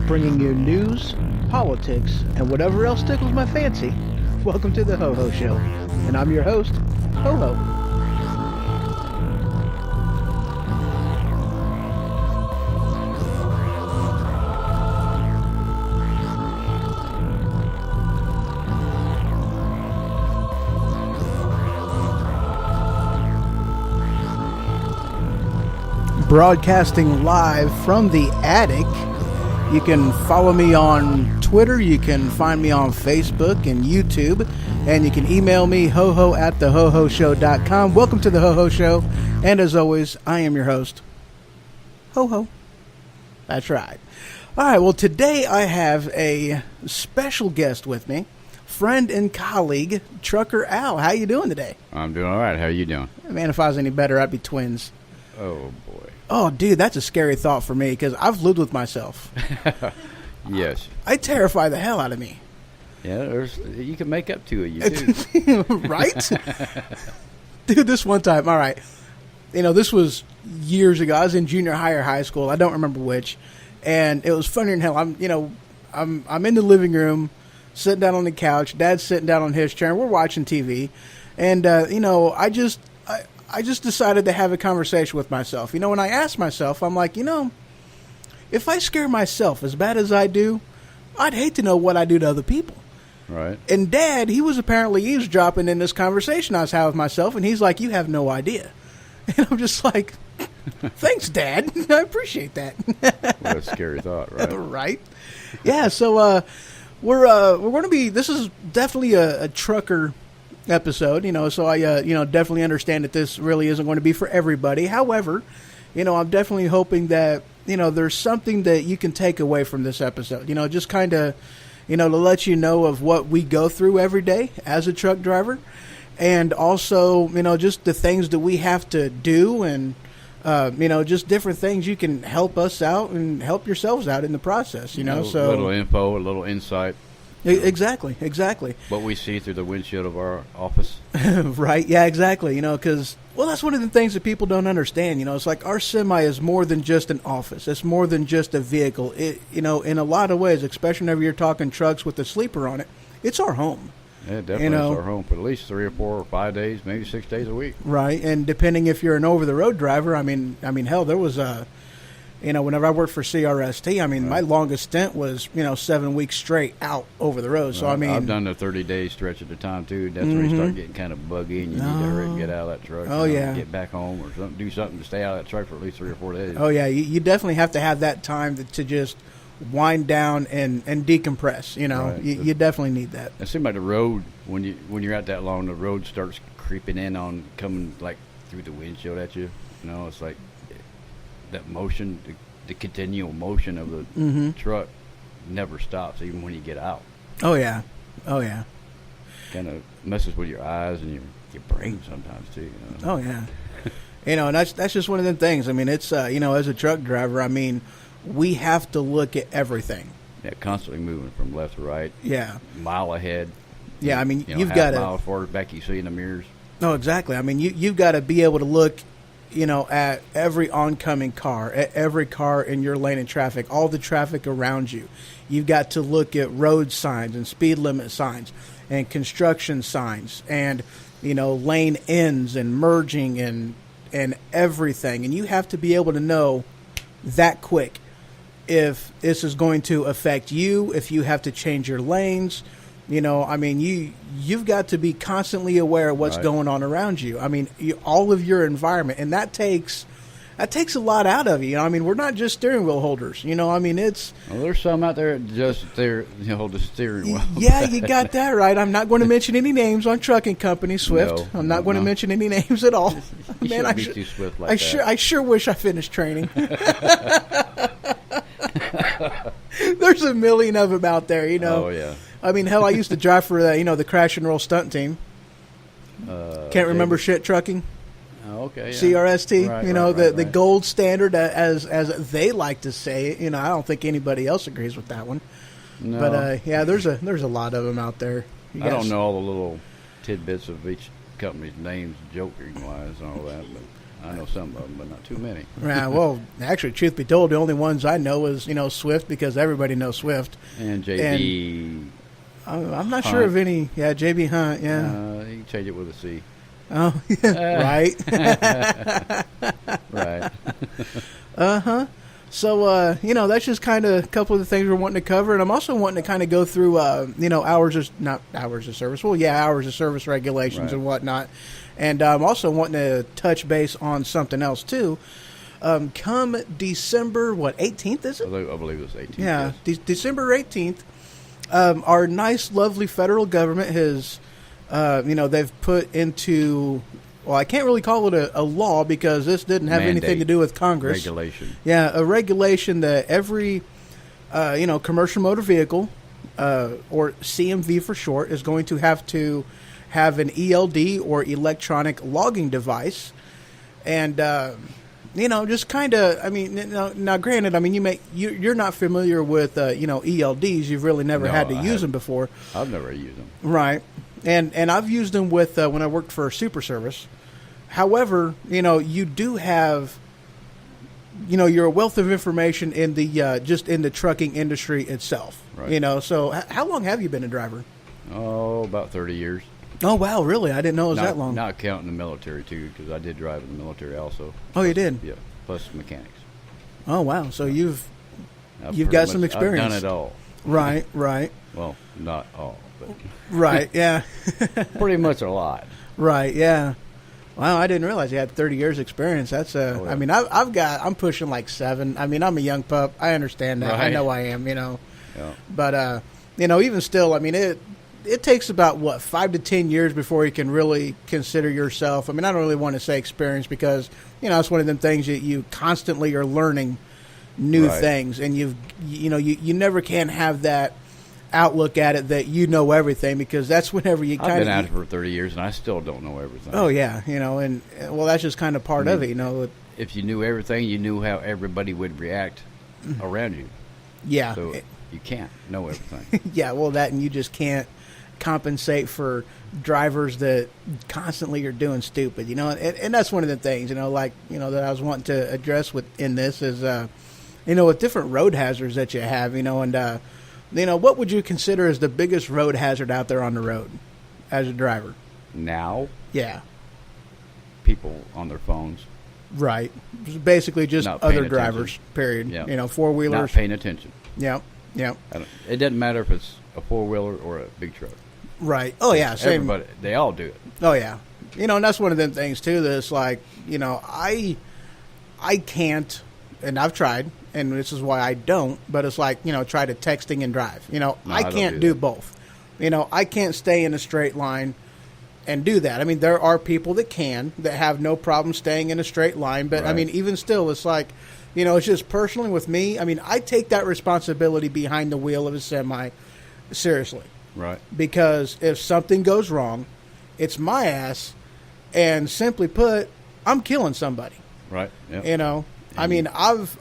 bringing you news, politics, and whatever else tickles my fancy. Welcome to the HoHO Show, and I'm your host, HoHO. Broadcasting live from the attic. You can follow me on Twitter, you can find me on Facebook and YouTube, and you can email me hoho@thehohoshow.com. Welcome to the HoHo Show, and as always, I am your host, HoHo. That's right. Alright, well today I have a special guest with me, friend and colleague, Trucker Al. How you doing today? I'm doing alright. How are you doing? Man, if I was any better, I'd be twins. Oh boy. Oh, dude, that's a scary thought for me because I've lived with myself. Yes. I terrify the hell out of me. Yeah, you can make up to it, you too. Right? Dude, this one time, all right. You know, this was years ago. I was in junior high or high school. I don't remember which. And it was funnier than hell. I'm in the living room, sitting down on the couch. Dad's sitting down on his chair. And we're watching TV. And, I just decided to have a conversation with myself. You know, when I asked myself, I'm like, if I scare myself as bad as I do, I'd hate to know what I do to other people. Right. And Dad, he was apparently eavesdropping in this conversation I was having with myself, and he's like, you have no idea. And I'm just like, thanks, Dad. I appreciate that. What a scary thought, right? Right. Yeah, so we're going to be, this is definitely a trucker episode, so I definitely understand that this really isn't going to be for everybody. However, I'm definitely hoping that there's something that you can take away from this episode, just kind of to let you know of what we go through every day as a truck driver, and also just the things that we have to do, and just different things you can help us out and help yourselves out in the process, so a little info, a little insight. Exactly. What we see through the windshield of our office. Right, yeah, exactly, because, that's one of the things that people don't understand, it's like our semi is more than just an office. It's more than just a vehicle. It, in a lot of ways, especially whenever you're talking trucks with a sleeper on it, it's our home. Yeah, definitely it's our home for at least 3 or 4 or 5 days, maybe 6 days a week. Right, and depending if you're an over-the-road driver, I mean, hell, there was whenever I worked for CRST, right. My longest stint was, 7 weeks straight out over the road. So, I've done the 30-day stretch at a time, too. That's where you start getting kind of buggy and you need to hurry and get out of that truck. Get back home or do something to stay out of that truck for at least 3 or 4 days. Oh, yeah. You definitely have to have that time to just wind down and decompress. Right. You definitely need that. It seems like the road, when you're out that long, the road starts creeping in on coming, like, through the windshield at you. It's like that motion, the continual motion of the truck never stops, even when you get out. Oh yeah. Kind of messes with your eyes and your brain sometimes too. Oh yeah. And that's just one of them things. It's as a truck driver, we have to look at everything. Yeah, constantly moving from left to right. Yeah. Mile ahead. Yeah, you've got to mile forward back. You see in the mirrors. No, exactly. You've got to be able to look at every oncoming car, at every car in your lane of traffic, all the traffic around you. You've got to look at road signs and speed limit signs and construction signs and, lane ends and merging and everything. And you have to be able to know that quick if this is going to affect you, if you have to change your lanes. You've got to be constantly aware of what's going on around you. All of your environment, and that takes a lot out of you. We're not just steering wheel holders. It's there's some out there just hold the steering wheel. Yeah, you got that right. I'm not going to mention any names on trucking companies, Swift. No, I'm not going to mention any names at all. You shouldn't be too swift like that. I sure wish I finished training. There's a million of them out there, Oh yeah. Hell, I used to drive for the crash and roll stunt team. Can't remember shit trucking. Oh, okay. Yeah. CRST, right, the gold standard, as they like to say it. I don't think anybody else agrees with that one. No. But there's a lot of them out there. I don't know all the little tidbits of each company's names, joking wise, and all that. But I know some of them, but not too many. Yeah, well, actually, truth be told, the only ones I know is, Swift, because everybody knows Swift. And JB. I'm not sure of any. Yeah, JB Hunt. Yeah. You can change it with a C. Oh, yeah. Right. Right. So, that's just kind of a couple of the things we're wanting to cover. And I'm also wanting to kind of go through, hours of service. Well, yeah, hours of service regulations and whatnot. And I'm also wanting to touch base on something else, too. Come December, 18th, is it? I believe it was 18th. Yeah, yes. December 18th. Our nice, lovely federal government has, they've put into, well, I can't really call it a law because this didn't have anything to do with Congress. Regulation. Yeah, a regulation that every, commercial motor vehicle, or CMV for short, is going to have an ELD or electronic logging device. And, just kind of, now granted, you're not familiar with, ELDs. You've really never had to use them before. I've never used them. Right. And I've used them with, when I worked for Super Service. However, you do have, you're a wealth of information in the, just in the trucking industry itself. Right. So how long have you been a driver? Oh, about 30 years. Oh, wow, really? I didn't know it was that long. Not counting the military, too, because I did drive in the military also. Oh, you did? Yeah, plus mechanics. Oh, wow. So you've got some experience. I've done it all. Right. Well, not all, but right, yeah. pretty much a lot. Right, yeah. Wow, I didn't realize you had 30 years experience. That's Oh, yeah. I'm pushing like 7. I'm a young pup. I understand that. Right. I know I am, Yeah. But even still, it takes about 5 to 10 years before you can really consider yourself. I don't really want to say experience because, it's one of them things that you constantly are learning new things, and you never can have that outlook at it that you know everything, because that's whenever you kind of... I've been at it for 30 years, and I still don't know everything. Oh, yeah, and well, that's just kind of part of it, If you knew everything, you knew how everybody would react around you. Yeah. So you can't know everything. Yeah, well, and you just can't compensate for drivers that constantly are doing stupid, and that's one of the things, that I was wanting to address in this is, with different road hazards that you have, and, what would you consider as the biggest road hazard out there on the road as a driver? Now? Yeah. People on their phones. Right. Basically just Not paying other drivers, attention. period. Yeah. Four-wheelers. Not paying attention. Yeah. It doesn't matter if it's a four-wheeler or a big truck. Right. Oh, yeah, same. Everybody, they all do it. Oh, yeah. And that's one of them things, too, that's like, I can't, and I've tried, and this is why I don't, but it's like, try to texting and drive. I can't do both. I can't stay in a straight line and do that. There are people that have no problem staying in a straight line, but, Right. Even still, it's like, it's just personally with me, I take that responsibility behind the wheel of a semi seriously. Right. Because if something goes wrong, it's my ass, and simply put, I'm killing somebody. Right. Yep. I've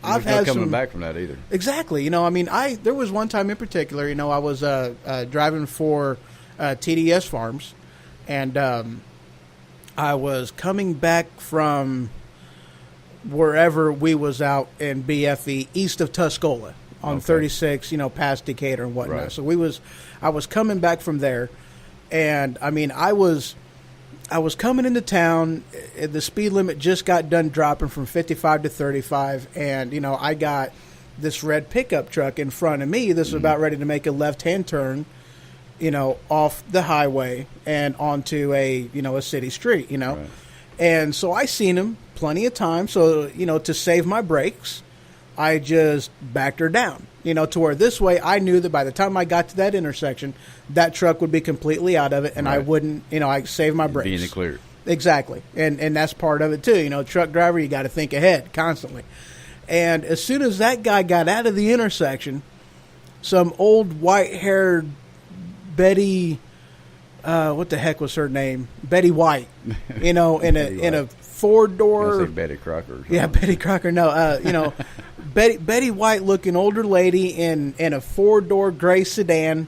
had coming some back from that either. Exactly. There was one time in particular, I was driving for TDS Farms, and I was coming back from wherever we was out in BFE, east of Tuscola, on 36, past Decatur and whatnot. Right. So I was coming back from there, and I was coming into town. The speed limit just got done dropping from 55 to 35, and I got this red pickup truck in front of me. This was about ready to make a left-hand turn, off the highway and onto a city street, Right. And so I seen him plenty of times. So to save my brakes, I just backed her down, to where this way I knew that by the time I got to that intersection, that truck would be completely out of it, and I wouldn't, I saved my brakes. Be in the clear. Exactly. And that's part of it too. Truck driver, you got to think ahead constantly. And as soon as that guy got out of the intersection, some old white-haired Betty, what the heck was her name? Betty White, in a four-door. Betty Crocker. Or something. Yeah, Betty Crocker. No, Betty White looking older lady in a four-door gray sedan,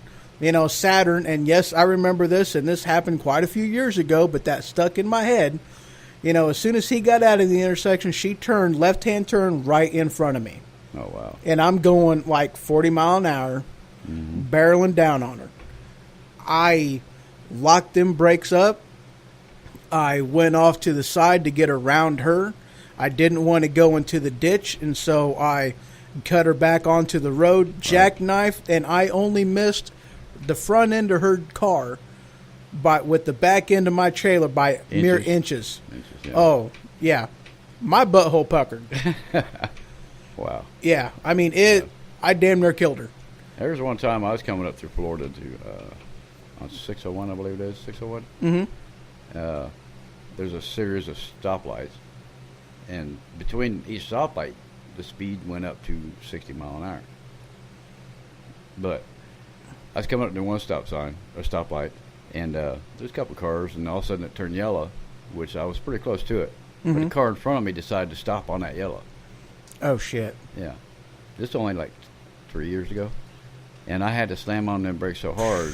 Saturn. And yes, I remember this, and this happened quite a few years ago, but that stuck in my head. As soon as he got out of the intersection, she turned left-hand turn right in front of me. Oh, wow. And I'm going like 40 mile an hour, barreling down on her. I locked them brakes up. I went off to the side to get around her. I didn't want to go into the ditch, and so I cut her back onto the road, jackknifed, and I only missed the front end of her car with the back end of my trailer by mere inches. Yeah. Oh, yeah. My butthole puckered. Wow. Yeah. I mean, I damn near killed her. There was one time I was coming up through Florida on 601, I believe it is, 601. Mm-hmm. There's a series of stoplights, and between each stoplight, the speed went up to 60 mile an hour. But I was coming up to one stoplight, and there's a couple of cars, and all of a sudden it turned yellow, which I was pretty close to it. Mm-hmm. But the car in front of me decided to stop on that yellow. Oh, shit. Yeah. This was only like 3 years ago. And I had to slam on them brakes so hard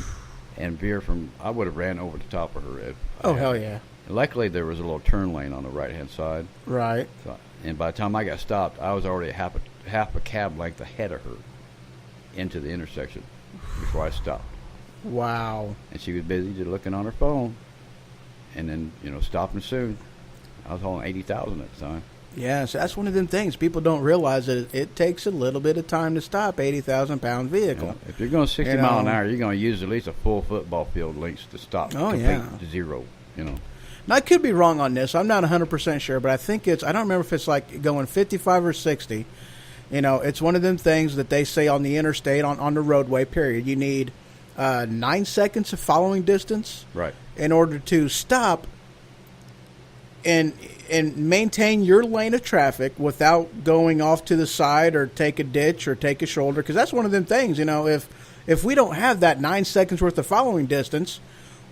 and veer I would have ran over the top of her. Hell yeah. Luckily, there was a little turn lane on the right-hand side. Right. And by the time I got stopped, I was already half a cab length ahead of her into the intersection before I stopped. Wow. And she was busy just looking on her phone. And then, stopping soon. I was hauling 80,000 at the time. Yeah, so that's one of them things. People don't realize that it takes a little bit of time to stop 80,000-pound vehicle. Yeah. If you're going 60 mile an hour, you're going to use at least a full football field length to stop. Oh, yeah. To zero, Now, I could be wrong on this. I'm not 100% sure, but I think I don't remember if it's like going 55 or 60. It's one of them things that they say on the interstate, on the roadway, period. You need 9 seconds of following distance. Right. In order to stop and maintain your lane of traffic without going off to the side or take a ditch or take a shoulder. Because that's one of them things, if we don't have that 9 seconds worth of following distance,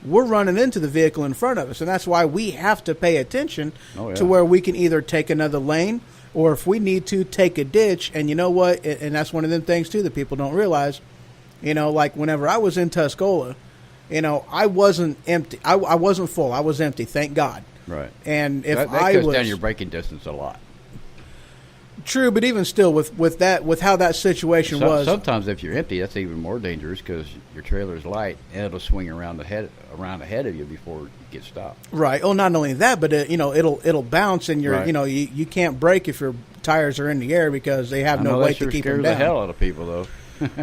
we're running into the vehicle in front of us. And that's why we have to pay attention to where we can either take another lane or if we need to take a ditch. And you know what? And that's one of them things, too, that people don't realize. Like whenever I was in Tuscola, I wasn't empty. I wasn't full. I was empty, thank God. Right. And if that I cuts was down your braking distance a lot. True, but even still, with how that situation was, sometimes if you're empty, that's even more dangerous because your trailer's light and it'll swing around ahead of you before you get stopped. Right. Oh, not only that, but it'll bounce, and you can't brake if your tires are in the air because they have no weight to keep them down. That scares the hell out of people, though.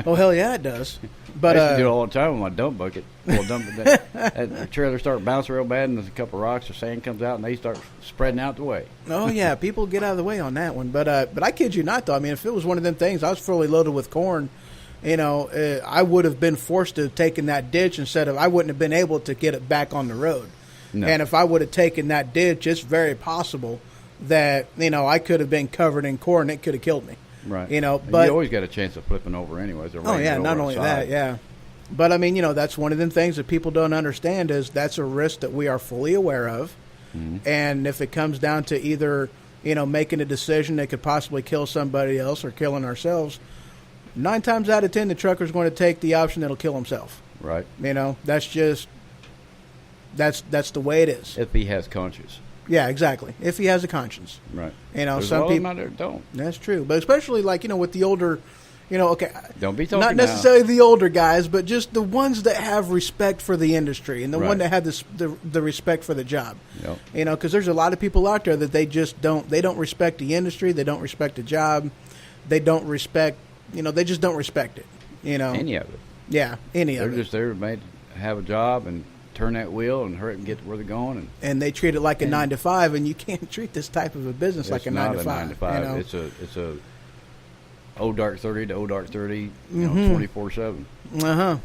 Oh, hell yeah, it does. But I used to do it all the time with my dump bucket. The trailer start bouncing real bad, and there's a couple of rocks or sand comes out, and they start spreading out the way. Oh yeah, people get out of the way on that one. But I kid you not, though. I mean, if it was one of them things, I was fully loaded with corn. I would have been forced to have taken that ditch instead of I wouldn't have been able to get it back on the road. No. And if I would have taken that ditch, it's very possible that I could have been covered in corn. It could have killed me. Right. But you always got a chance of flipping over anyways. Oh yeah, not only that, yeah. But I mean, that's one of them things that people don't understand is that's a risk that we are fully aware of. Mm-hmm. And if it comes down to either, making a decision that could possibly kill somebody else or killing ourselves, 9 times out of 10 the trucker's going to take the option that'll kill himself. Right. That's just that's the way it is. If he has conscience. Yeah, exactly. If he has a conscience. Right. There's some people out there don't. That's true. But especially with the older, okay. Don't be talking not necessarily the older guys, but just the ones that have respect for the industry and the one that have the respect for the job. Yep. Because there's a lot of people out there that they just don't. They don't respect the industry. They don't respect the job. They don't respect. They just don't respect it. Any of it. Yeah, any of it. They're just there to have a job and turn that wheel and hurry up and get to where they're going. And they treat it like a 9 to 5, and you can't treat this type of a business like a 9 to 5. It's not a 9 to 5. It's a old dark 30 to old dark 30, 24/7.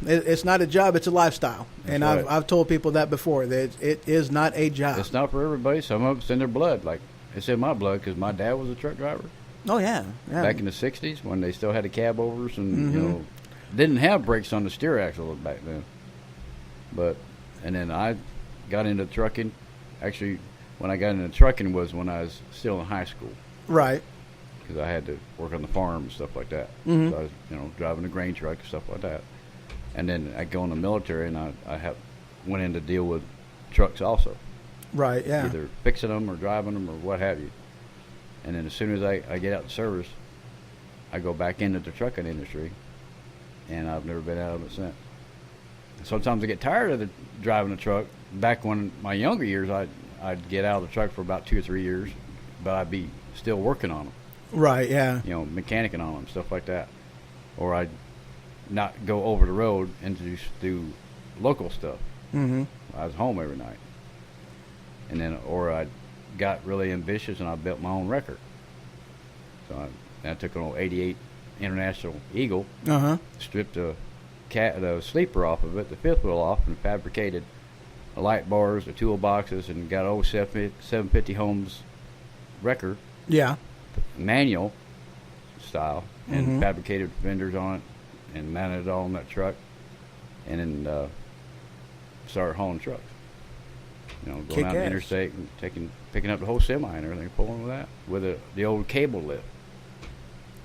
It's not a job; it's a lifestyle. That's and right. I've told people that before that it is not a job. It's not for everybody. Some of it's in their blood. Like it's in my blood because my dad was a truck driver. Oh yeah. Back in the '60s when they still had the cab overs and didn't have brakes on the steer axle back then. And then I got into trucking. Actually, when I got into trucking was when I was still in high school. Right. Because I had to work on the farm and stuff like that. Mm-hmm. So I was, driving a grain truck and stuff like that. And then I go in the military, and I went in to deal with trucks also. Right. Yeah. either fixing them or driving them or what have you. And then as soon as I get out of service, I go back into the trucking industry, and I've never been out of it since. Sometimes I get tired of driving the truck. Back when my younger years, I'd get out of the truck for about 2 or 3 years, but I'd be still working on them. Right. Yeah. You know, mechanicking on them, stuff like that. Or I'd not go over the road and just do local stuff. Mm-hmm. I was home every night. And then, or I got really ambitious and I built my own record. So I took an old 88 International Eagle, stripped the sleeper off of it, the fifth wheel off, and fabricated the light bars, the toolboxes, and got old 750 Homes record. Yeah. Manual style, and fabricated fenders on it and mounted it all on that truck, and then started hauling trucks. You know, going out the interstate and picking up the whole semi and everything, pulling with that with the old cable lift.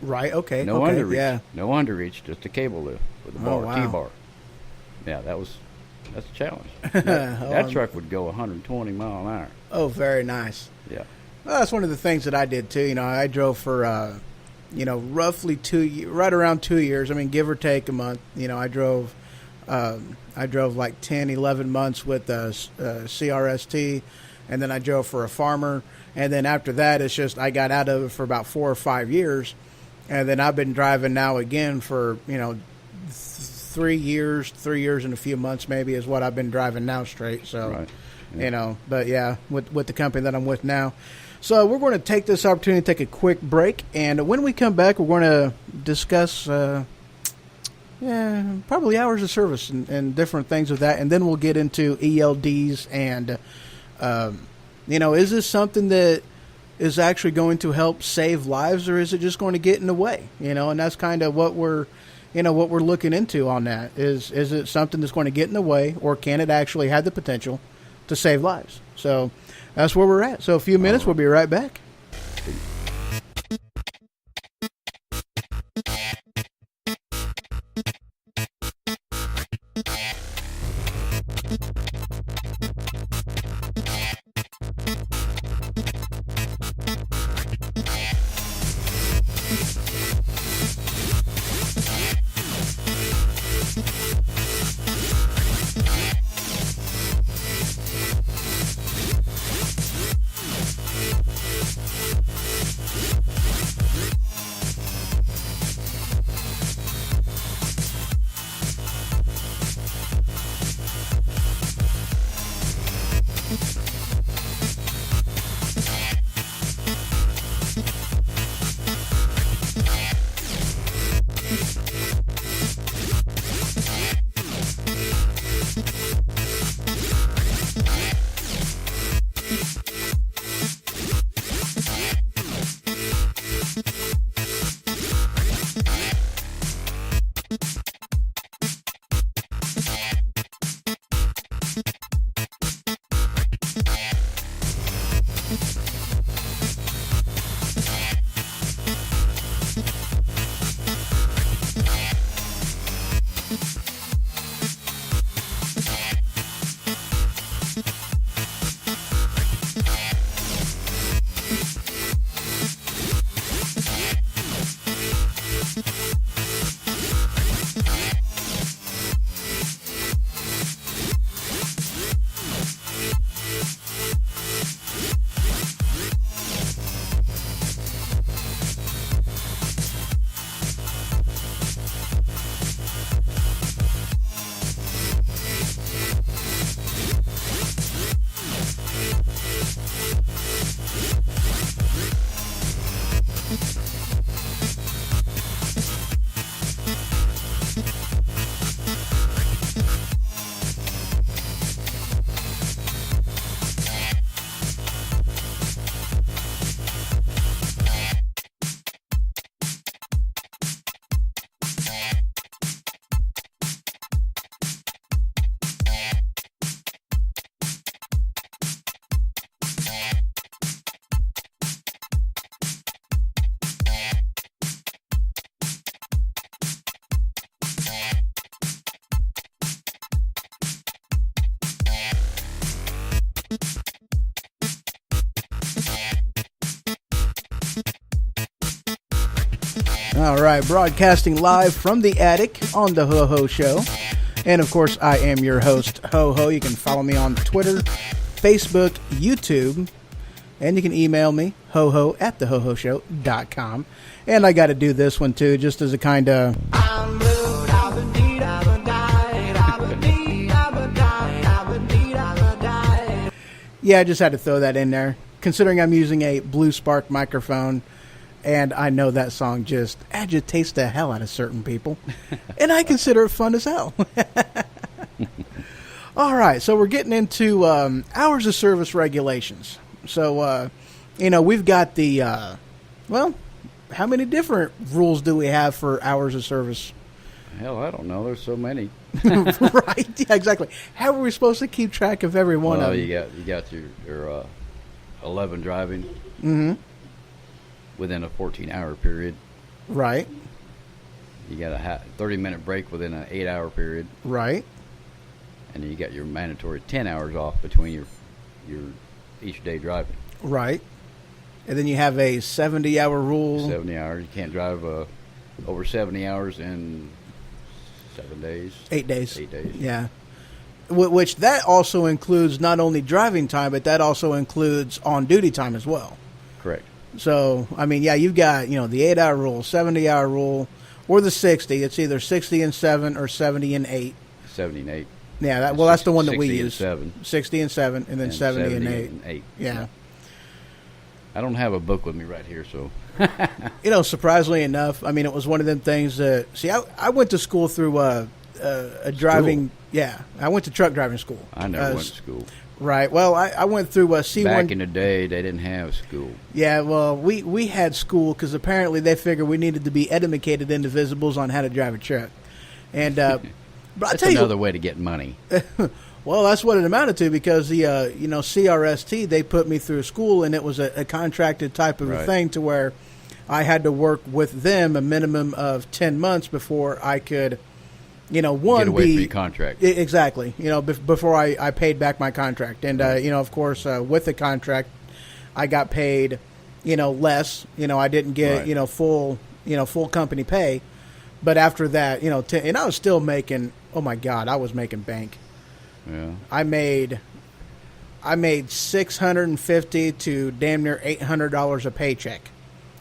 Right. Okay. No okay, underreach. Yeah. No underreach, just a cable lift with a bar, wow. T-bar. Yeah, that's a challenge. That truck would go 120 mile an hour. Oh, very nice. Yeah. Well, that's one of the things that I did too. You know, I drove for, roughly right around 2 years. I mean, give or take a month. You know, I drove like 10, 11 months with CRST, and then I drove for a farmer. And then after that, it's just I got out of it for about 4 or 5 years. And then I've been driving now again for, 3 years and a few months maybe is what I've been driving now straight. So, right. Yeah. But yeah, with the company that I'm with now. So we're going to take this opportunity to take a quick break. And when we come back, we're going to discuss, probably hours of service and different things with that. And then we'll get into ELDs and, is this something that is actually going to help save lives, or is it just going to get in the way? And that's kind of what we're looking into on that. Is it something that's going to get in the way, or can it actually have the potential to save lives? So that's where we're at. So a few minutes, we'll be right back. All right, broadcasting live from the attic on the HohO Show. And, of course, I am your host, HohO. You can follow me on Twitter, Facebook, YouTube, and you can email me, hoho@thehohoshow.com. And I got to do this one, too, just as a kind of... Yeah, I just had to throw that in there. Considering I'm using a Blue Spark microphone, and I know that song just agitates the hell out of certain people, and I consider it fun as hell. All right, so we're getting into hours of service regulations. So, we've got the, how many different rules do we have for hours of service? Hell, I don't know. There's so many. Right? Yeah, exactly. How are we supposed to keep track of every one of them? You got your 11 driving within a 14-hour period. Right. You got a 30-minute break within an 8-hour period. Right. And then you got your mandatory 10 hours off between your each day driving. Right. And then you have a 70-hour rule. 70 hours. You can't drive over 70 hours in 7 days. 8 days. 8 days. Yeah. Which that also includes not only driving time, but that also includes on-duty time as well. Correct. So, I mean, yeah, you've got, the 8-hour rule, 70-hour rule, or the 60. It's either 60 and 7 or 70 and 8. 70 and 8. Yeah, that's the one that we 60 use. and 7. 60 and 7, and then 70 and 8. Yeah. I don't have a book with me right here, so. Surprisingly enough, I mean, it was one of them things that, I went to school through a driving, School? Yeah, I went to truck driving school. I never went to school. Right. Well, I went through a C1. Back in the day, they didn't have school. Yeah, well, we had school because apparently they figured we needed to be educated indivisibles on how to drive a truck. And, but that's another way to get money. Well, that's what it amounted to because the CRST, they put me through school and it was a contracted type of a thing to where I had to work with them a minimum of 10 months before I could, get away from your contract. Exactly. Before I paid back my contract. And, of course, with the contract, I got paid, less. I didn't get, full company pay. But after that, and I was still making, oh my God, I was making bank. Yeah. I made $650 to damn near $800 a paycheck,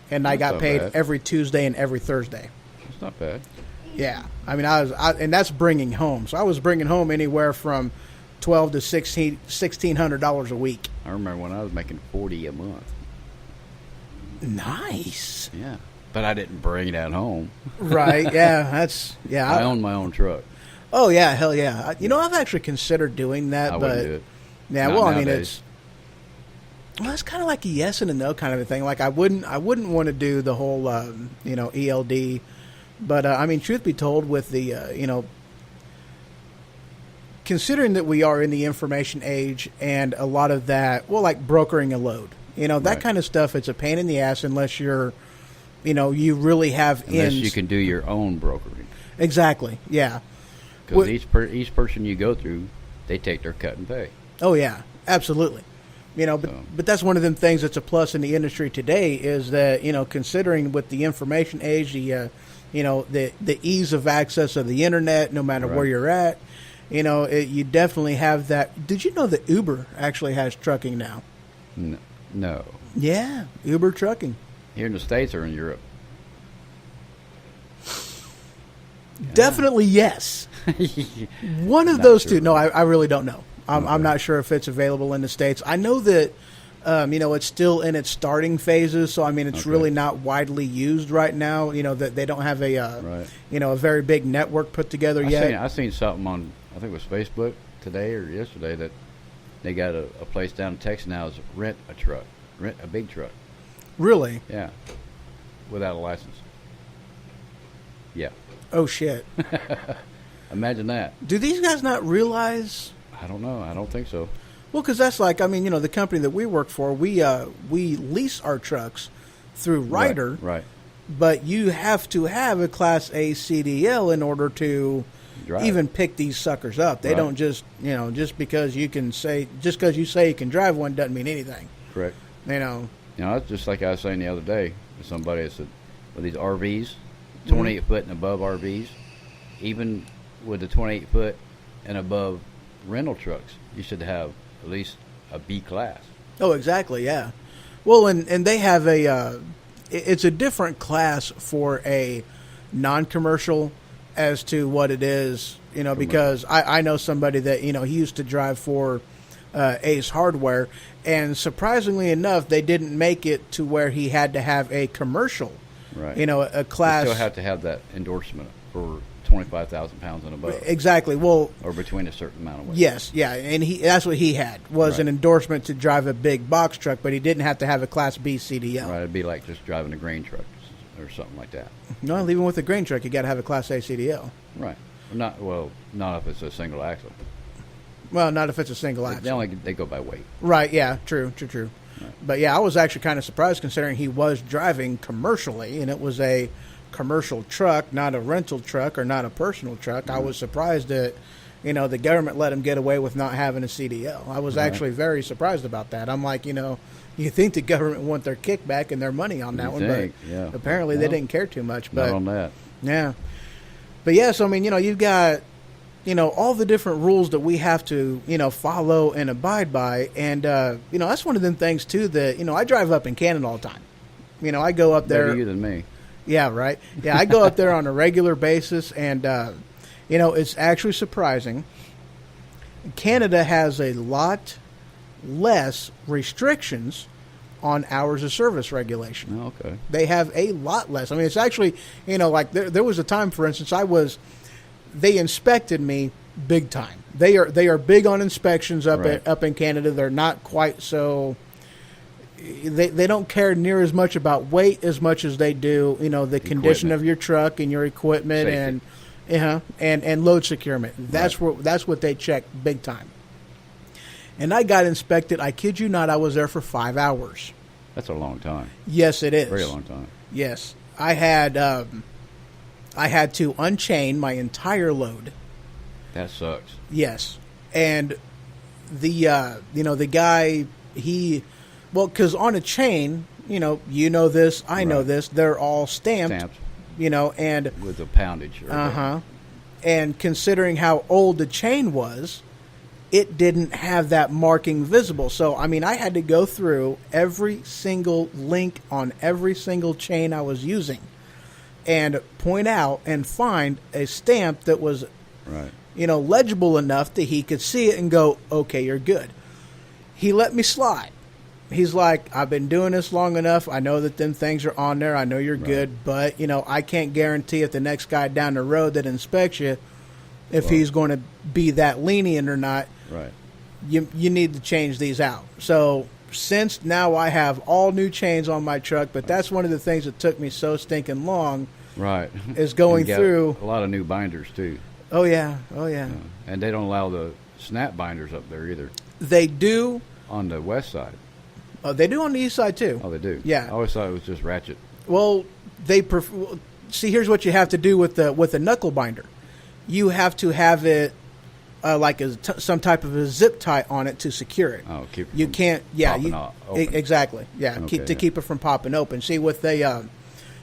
and I got paid every Tuesday and every Thursday. That's not bad. Yeah, I mean, and that's bringing home. So I was bringing home anywhere from $1,200 to $1,600 a week. I remember when I was making $40 a month. Nice. Yeah, but I didn't bring that home. Right. Yeah. I own my own truck. Oh yeah, hell yeah! I've actually considered doing that, I but wouldn't do it. Yeah, Not well, nowadays. It's kind of like a yes and a no kind of a thing. Like I wouldn't want to do the whole ELD, but I mean, truth be told, with the considering that we are in the information age and a lot of that, like brokering a load, that kind of stuff, it's a pain in the ass unless you're, you really have unless you can do your own brokering. Exactly. Yeah. Because each person you go through, they take their cut and pay. Oh yeah, absolutely. But that's one of them things that's a plus in the industry today is that considering with the information age, the ease of access of the internet, no matter where you're at, you definitely have that. Did you know that Uber actually has trucking now? No. Yeah, Uber trucking. Here in the States or in Europe? Definitely yes. One of those two. No, I really don't know. Okay. I'm not sure if it's available in the States. I know that, it's still in its starting phases. So, I mean, it's really not widely used right now. That they don't have a very big network put together yet. I seen something on, I think it was Facebook today or yesterday, that they got a place down in Texas now is rent a big truck. Really? Yeah. Without a license. Yeah. Oh, shit. Imagine that. Do these guys not realize? I don't know. I don't think so. Well, because that's like, the company that we work for, we lease our trucks through Ryder. Right. But you have to have a Class A CDL in order to even pick these suckers up. They don't just, just because you say you can drive one doesn't mean anything. Correct. It's just like I was saying the other day to somebody. I said, with these RVs, 28 foot and above RVs, even with the 28 foot and above rental trucks, you should have at least a B class. Oh, exactly, yeah. Well, and they have it's a different class for a non-commercial as to what it is, because I know somebody that, he used to drive for Ace Hardware, and surprisingly enough, they didn't make it to where he had to have a commercial, right? A class. You still have to have that endorsement for 25,000 pounds and above. Exactly. Well, or between a certain amount of weight. Yes, yeah, and that's what he had was right. an endorsement to drive a big box truck, but he didn't have to have a Class B CDL. Right, it'd be like just driving a grain truck or something like that. No, even with a grain truck, you got to have a Class A CDL. Right. Not if it's a single axle. Well, not if it's a single axle. They go by weight. Right. Yeah. True. Right. But yeah, I was actually kind of surprised considering he was driving commercially, and it was a commercial truck, not a rental truck or not a personal truck. Mm-hmm. I was surprised that, the government let him get away with not having a CDL. I was actually very surprised about that. I'm like, you think the government want their kickback and their money on that one, but apparently they didn't care too much. But not on that. Yeah. But yes, you've got, all the different rules that we have to, follow and abide by. And, that's one of them things, too, that, I drive up in Canada all the time. I go up there. Better you than me. Yeah, right. Yeah, I go up there on a regular basis, and, it's actually surprising. Canada has a lot less restrictions on hours of service regulation. Oh, okay. They have a lot less. It's actually, like there was a time, for instance, they inspected me big time. They are big on inspections up in Canada. They're not quite so. They don't care near as much about weight as much as they do, the condition of your truck and your equipment. Safety. and load securement. That's what they check big time. And I got inspected. I kid you not, I was there for 5 hours. That's a long time. Yes, it is. Very long time. Yes, I had to unchain my entire load. That sucks. Yes, and the guy because on a chain, this, I know this, they're all stamped. And with the poundage. And considering how old the chain was, it didn't have that marking visible. So, I had to go through every single link on every single chain I was using and point out and find a stamp that was, legible enough that he could see it and go, okay, you're good. He let me slide. He's like, I've been doing this long enough. I know that them things are on there. I know you're good, but, I can't guarantee if the next guy down the road that inspects you, if he's going to be that lenient or not. Right. You need to change these out. So since now I have all new chains on my truck, but that's one of the things that took me so stinking long. Right. Is going through a lot of new binders too. Oh yeah. And they don't allow the snap binders up there either. They do on the west side. Oh, they do on the east side too. Oh, they do. Yeah. I always thought it was just ratchet. Well, see. Here's what you have to do with the knuckle binder. You have to have it like some type of a zip tie on it to secure it. Oh, keep it you can't. Yeah, open. Exactly. Yeah, okay, keep it from popping open. See, with the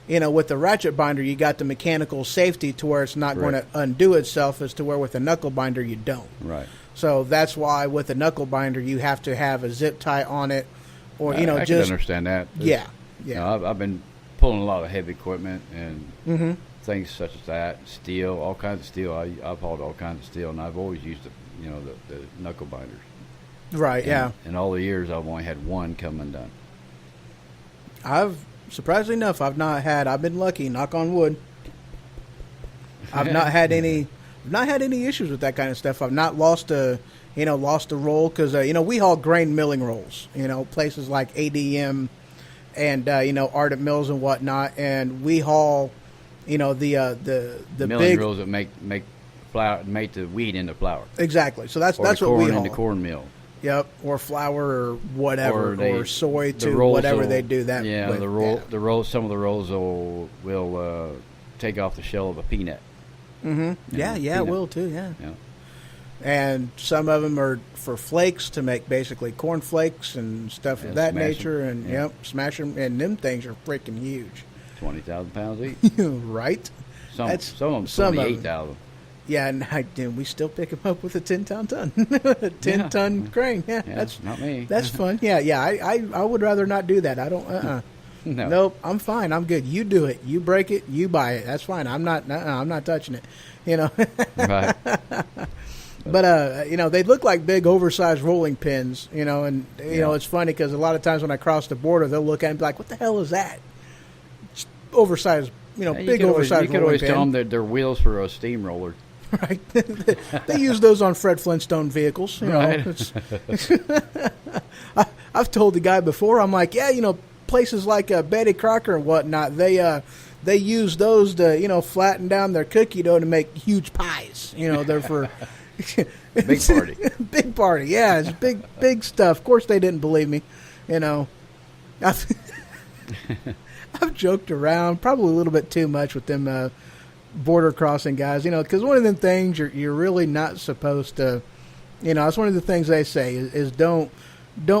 with the ratchet binder, you got the mechanical safety to where it's not going to undo itself, as to where with a knuckle binder you don't. Right. So that's why with a knuckle binder you have to have a zip tie on it, or I just can understand that. Yeah. I've been pulling a lot of heavy equipment and things such as that, steel, all kinds of steel. I've hauled all kinds of steel, and I've always used the knuckle binders. Right. In all the years, I've only had one come undone. Surprisingly enough, I've been lucky, knock on wood. I've not had any issues with that kind of stuff. I've not lost a roll because we haul grain milling rolls, places like ADM and Ardent Mills and whatnot, and we haul the milling big rolls that make flour, make the wheat into flour. Exactly. So that's what we haul. Corn into corn mill. Yep, or flour or whatever, or soy to whatever they do that. Yeah, with. The roll. Some of the rolls will take off the shell of a peanut. Mm-hmm. Yeah, it will too. Yeah. And some of them are for flakes to make basically corn flakes and stuff of that nature. And smash them. And them things are freaking huge. 20,000 pounds each. Right? Some of them some of 28,000. Yeah, and we still pick them up with a 10-ton, 10-ton crane. Yeah, that's not me. That's fun. Yeah. I would rather not do that. I don't. No. Nope. I'm fine. I'm good. You do it. You break it. You buy it. That's fine. I'm not. I'm not touching it. Right. But they look like big, oversized rolling pins. And it's funny because a lot of times when I cross the border, they'll look at it and be like, "What the hell is that?" It's oversized. Big, oversized. You could always tell them that they're wheels for a steamroller. Right. They use those on Fred Flintstone vehicles. Right. I've told the guy before, I'm like, yeah, places like Betty Crocker and whatnot, they use those to, flatten down their cookie dough to make huge pies. They're for... Big party. Big party, yeah. It's big stuff. Of course they didn't believe me. I've joked around probably a little bit too much with them border crossing guys, because one of the things you're really not supposed to, that's one of the things they say is don't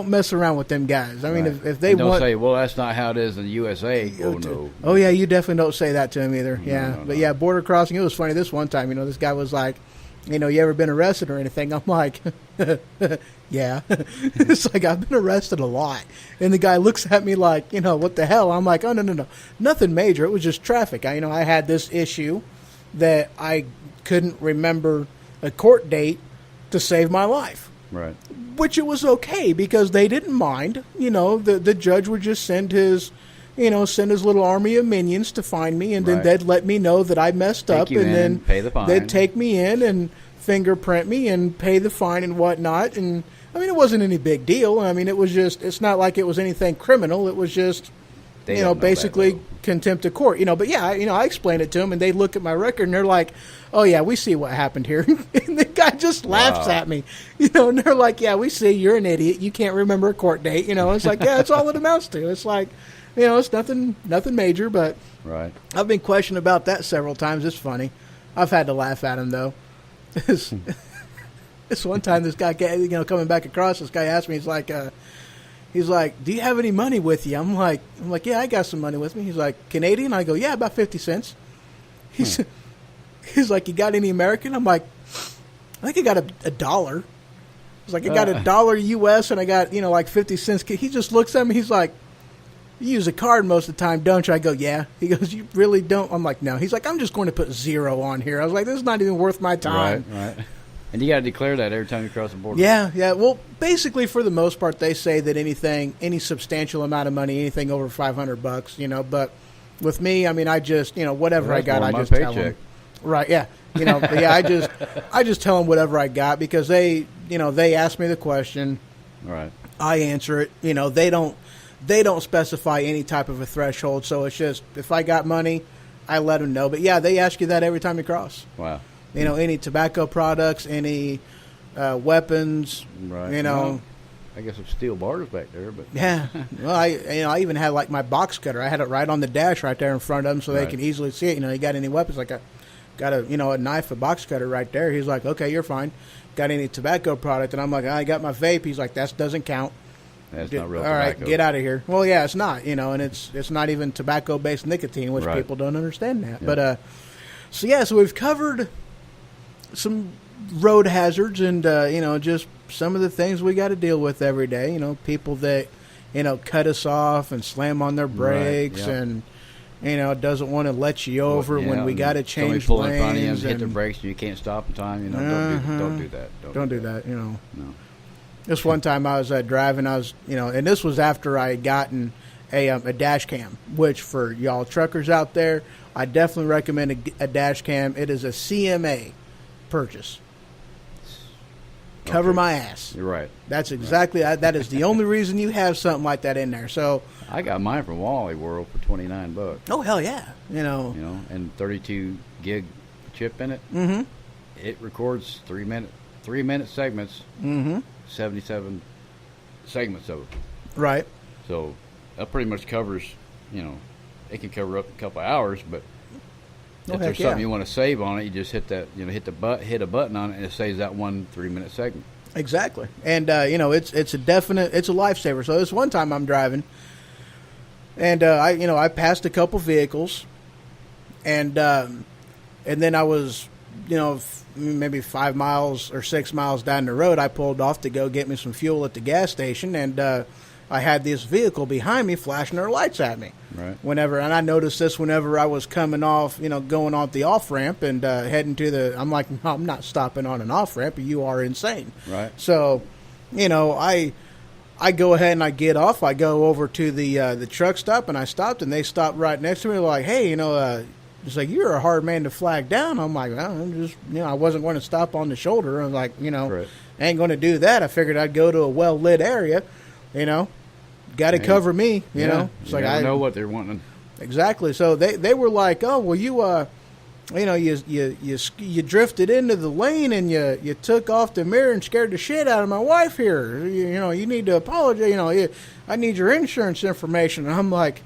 mess around with them guys. I mean, right. if they don't want, say, well, that's not how it is in the USA. Oh no. Oh yeah, you definitely don't say that to them either. Yeah, No. But yeah, border crossing. It was funny this one time. This guy was like, you ever been arrested or anything? I'm like, yeah. It's like, I've been arrested a lot. And the guy looks at me like, what the hell? I'm like, oh, no. Nothing major. It was just traffic. I had this issue that I couldn't remember a court date to save my life. Right. Which it was okay because they didn't mind. The judge would just send his little army of minions to find me, and then Right. they'd let me know that I messed up, and then pay the fine. they'd take me in and fingerprint me and pay the fine and whatnot. And it wasn't any big deal. It was just, it's not like it was anything criminal. It was just, basically contempt of court. But yeah, I explained it to them, and they look at my record and they're like, oh yeah, we see what happened here. And the guy just laughs at me, and they're like, yeah, we see you're an idiot. You can't remember a court date. It's like, yeah, that's all it amounts to. It's like, it's nothing major, but right. I've been questioned about that several times. It's funny. I've had to laugh at him though. This one time, this guy, coming back across, this guy asked me, he's like, do you have any money with you? I'm like, yeah, I got some money with me. He's like, Canadian? I go, yeah, about 50 cents. He's like, you got any American? I'm like, I think I got a dollar. He's like, I got $1 US and I got, like 50 cents. He just looks at me. He's like, you use a card most of the time, don't you? I go, yeah. He goes, you really don't? I'm like, no. He's like, I'm just going to put 0 on here. I was like, this is not even worth my time. Right. And you got to declare that every time you cross the border. Yeah. Well, basically, for the most part, they say that any substantial amount of money, anything over $500, but with me, I just, whatever I got, I just tell them. Right, yeah. But yeah, I just tell them whatever I got because they ask me the question. Right. I answer it. They don't specify any type of a threshold, so it's just if I got money, I let them know. But yeah, they ask you that every time you cross. Wow. Any tobacco products, any weapons. Right. Well, I guess it's steel bars back there, but yeah. Well, I even had like my box cutter. I had it right on the dash right there in front of them, so they can easily see it. You got any weapons? Like got a knife, a box cutter right there. He's like, okay, you're fine. Got any tobacco product? And I'm like, I got my vape. He's like, that doesn't count. That's not real tobacco. All right, get out of here. Well, yeah, it's not, and it's not even tobacco-based nicotine, which people don't understand that. Yeah. But, so we've covered some road hazards and, just some of the things we got to deal with every day. People that, cut us off and slam on their brakes and, doesn't want to let you over when we got to change lanes. In front of you and hit their brakes and you can't stop in time. Don't do that. Don't do that. No. This one time I was driving, and this was after I had gotten a dash cam, which for y'all truckers out there, I definitely recommend a dash cam. It is a CMA purchase. Cover my ass. You're right. That's exactly, that is the only reason you have something like that in there. So I got mine from Wally World for $29. Oh, hell yeah. And 32 gig chip in it. Mm-hmm. It records 3 minute segments. Mm-hmm. 77 segments of it. Right. So that pretty much covers, it can cover up a couple of hours, but if there's something you want to save on it, you just hit that, hit a button on it, and it saves that 1 3-minute segment. Exactly. And, it's a lifesaver. So this one time I'm driving, And I passed a couple vehicles, and then I was, maybe 5 miles or 6 miles down the road, I pulled off to go get me some fuel at the gas station, and I had this vehicle behind me flashing their lights at me. Right. And I noticed this whenever I was coming off, going off the off ramp and heading to I'm like, no, I'm not stopping on an off ramp. You are insane. Right. So, I go ahead and I get off. I go over to the truck stop, and I stopped, and they stopped right next to me. They're like, hey, it's like, you're a hard man to flag down. I'm like, well, I wasn't going to stop on the shoulder. I was like, Right. I ain't going to do that. I figured I'd go to a well lit area, got to cover me, It's like I know what they're wanting. Exactly. So they were like, oh, well, you drifted into the lane and you took off the mirror and scared the shit out of my wife here. You need to apologize. I need your insurance information. And I'm like,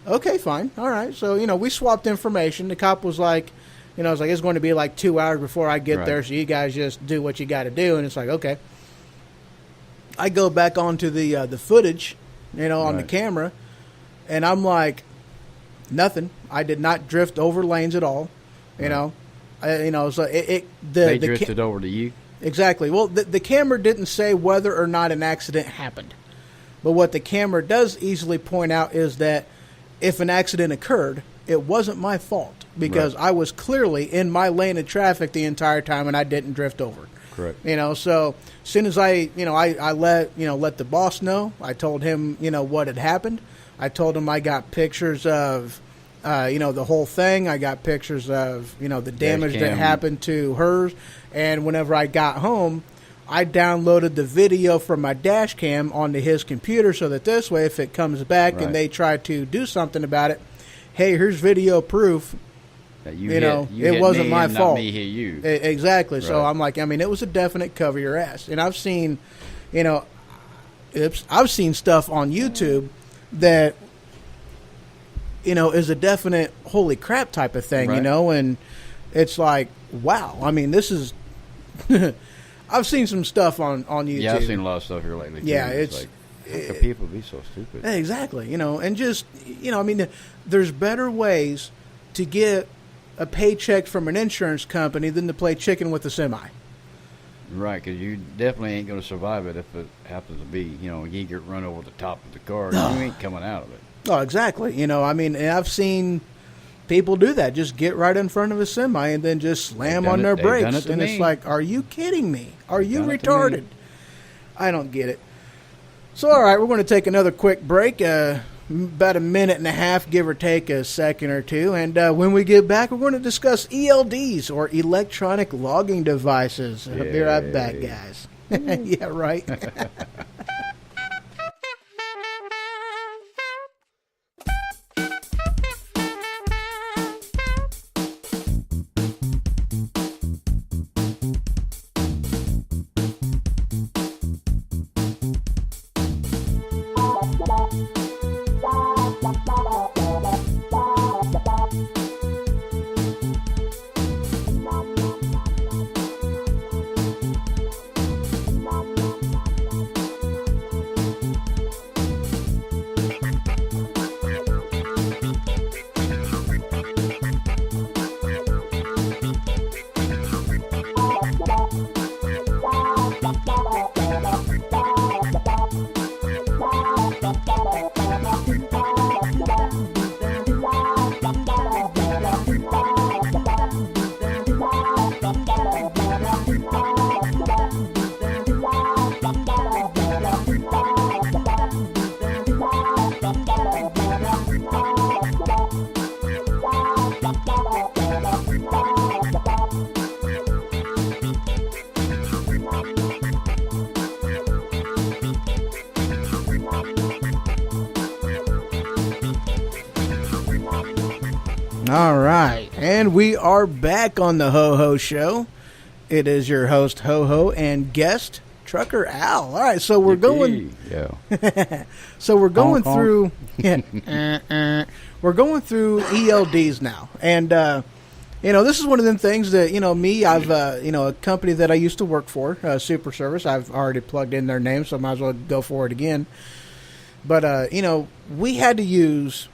okay, fine. All right. So, we swapped information. The cop was like, it's going to be like 2 hours before I get there. So you guys just do what you got to do. And it's like, okay. I go back onto the footage, on the camera, and I'm like, nothing. I did not drift over lanes at all. So they drifted over to you. Exactly. Well, the camera didn't say whether or not an accident happened, but what the camera does easily point out is that if an accident occurred, it wasn't my fault because I was clearly in my lane of traffic the entire time and I didn't drift over. Correct. So as soon as I let the boss know, I told him, what had happened. I told him I got pictures of, the whole thing. I got pictures of, the damage that happened to hers. And whenever I got home, I downloaded the video from my dash cam onto his computer so that this way, if it comes back and they try to do something about it, hey, here's video proof. It wasn't my fault. Not me hit you. Exactly. Right. So I'm like, it was a definite cover your ass. And I've seen, I've seen stuff on YouTube that, is a definite holy crap type of thing, and it's like, wow. This is, I've seen some stuff on YouTube. Yeah, I've seen a lot of stuff here lately. Too. Yeah, it's like, how can people be so stupid? Exactly. And just, there's better ways to get a paycheck from an insurance company than to play chicken with a semi. Right, because you definitely ain't going to survive it if it happens to be, you get run over the top of the car. You ain't coming out of it. Oh, exactly. And I've seen people do that. Just get right in front of a semi and then just slam on their brakes. And it's like, are you kidding me? Are you retarded? I don't get it. So, all right, we're going to take another quick break. About a minute and a half, give or take a second or two. And when we get back, we're going to discuss ELDs, or electronic logging devices. I'll be right back, guys. Yeah, right. All right, and we are back on the HoHO Show. It is your host, HoHO, and guest, Trucker Al. All right, so we're going... Yeah. So we're going through... we're going through ELDs now. And, this is one of them things that, me, I've, a company that I used to work for, Super Service, I've already plugged in their name, so I might as well go for it again. But we had to use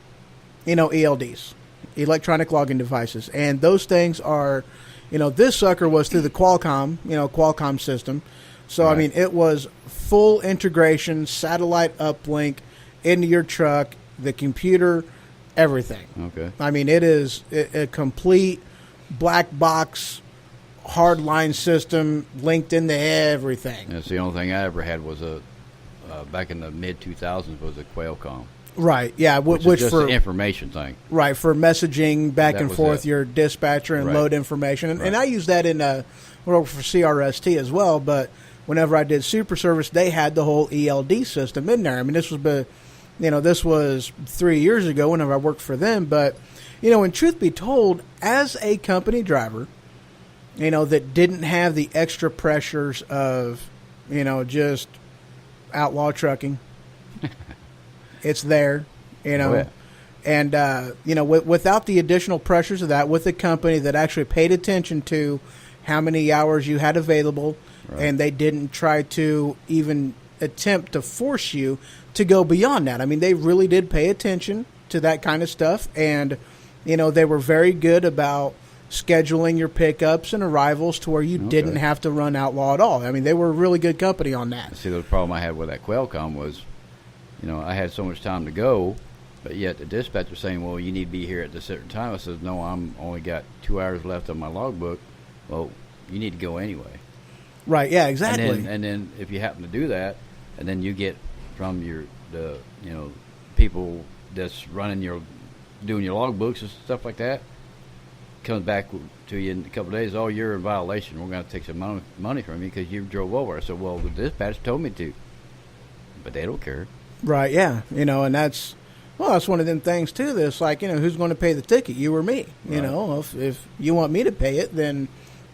ELDs, electronic logging devices, and those things are, this sucker was through the Qualcomm system. So Right. I mean, it was full integration, satellite uplink into your truck, the computer, everything. Okay. I mean, it is a complete black box, hard line system linked into everything. That's the only thing I ever had was back in the mid 2000s was a Qualcomm. Right. Yeah. Which is just for the information thing. right for messaging back That and was forth it. your dispatcher and Right. load information, and Right. I use that in for CRST as well. But whenever I did Super Service, they had the whole ELD system in there. I mean, this was 3 years ago whenever I worked for them. But and truth be told, as a company driver, that didn't have the extra pressures of just outlaw trucking. It's there, Oh, yeah. and without the additional pressures of that, with a company that actually paid attention to how many hours you had available, Right. and they didn't try to even attempt to force you to go beyond that. I mean, they really did pay attention to that kind of stuff, and they were very good about scheduling your pickups and arrivals to where you Okay. didn't have to run outlaw at all. I mean, they were a really good company on that. See, the problem I had with that Qualcomm was, I had so much time to go, but yet the dispatcher saying, well, you need to be here at this certain time. I says, no, I'm only got 2 hours left on my logbook. Well, you need to go anyway. Right? Yeah, exactly. And then if you happen to do that, and then you get from the people that's doing your logbooks and stuff like that, comes back to you in a couple of days. Oh, you're in violation. We're going to take some money from you because you drove over. I said, well, the dispatcher told me to, but they don't care. Right? Yeah. And that's one of them things too. That's like who's going to pay the ticket, you or me? Right. If you want me to pay it, then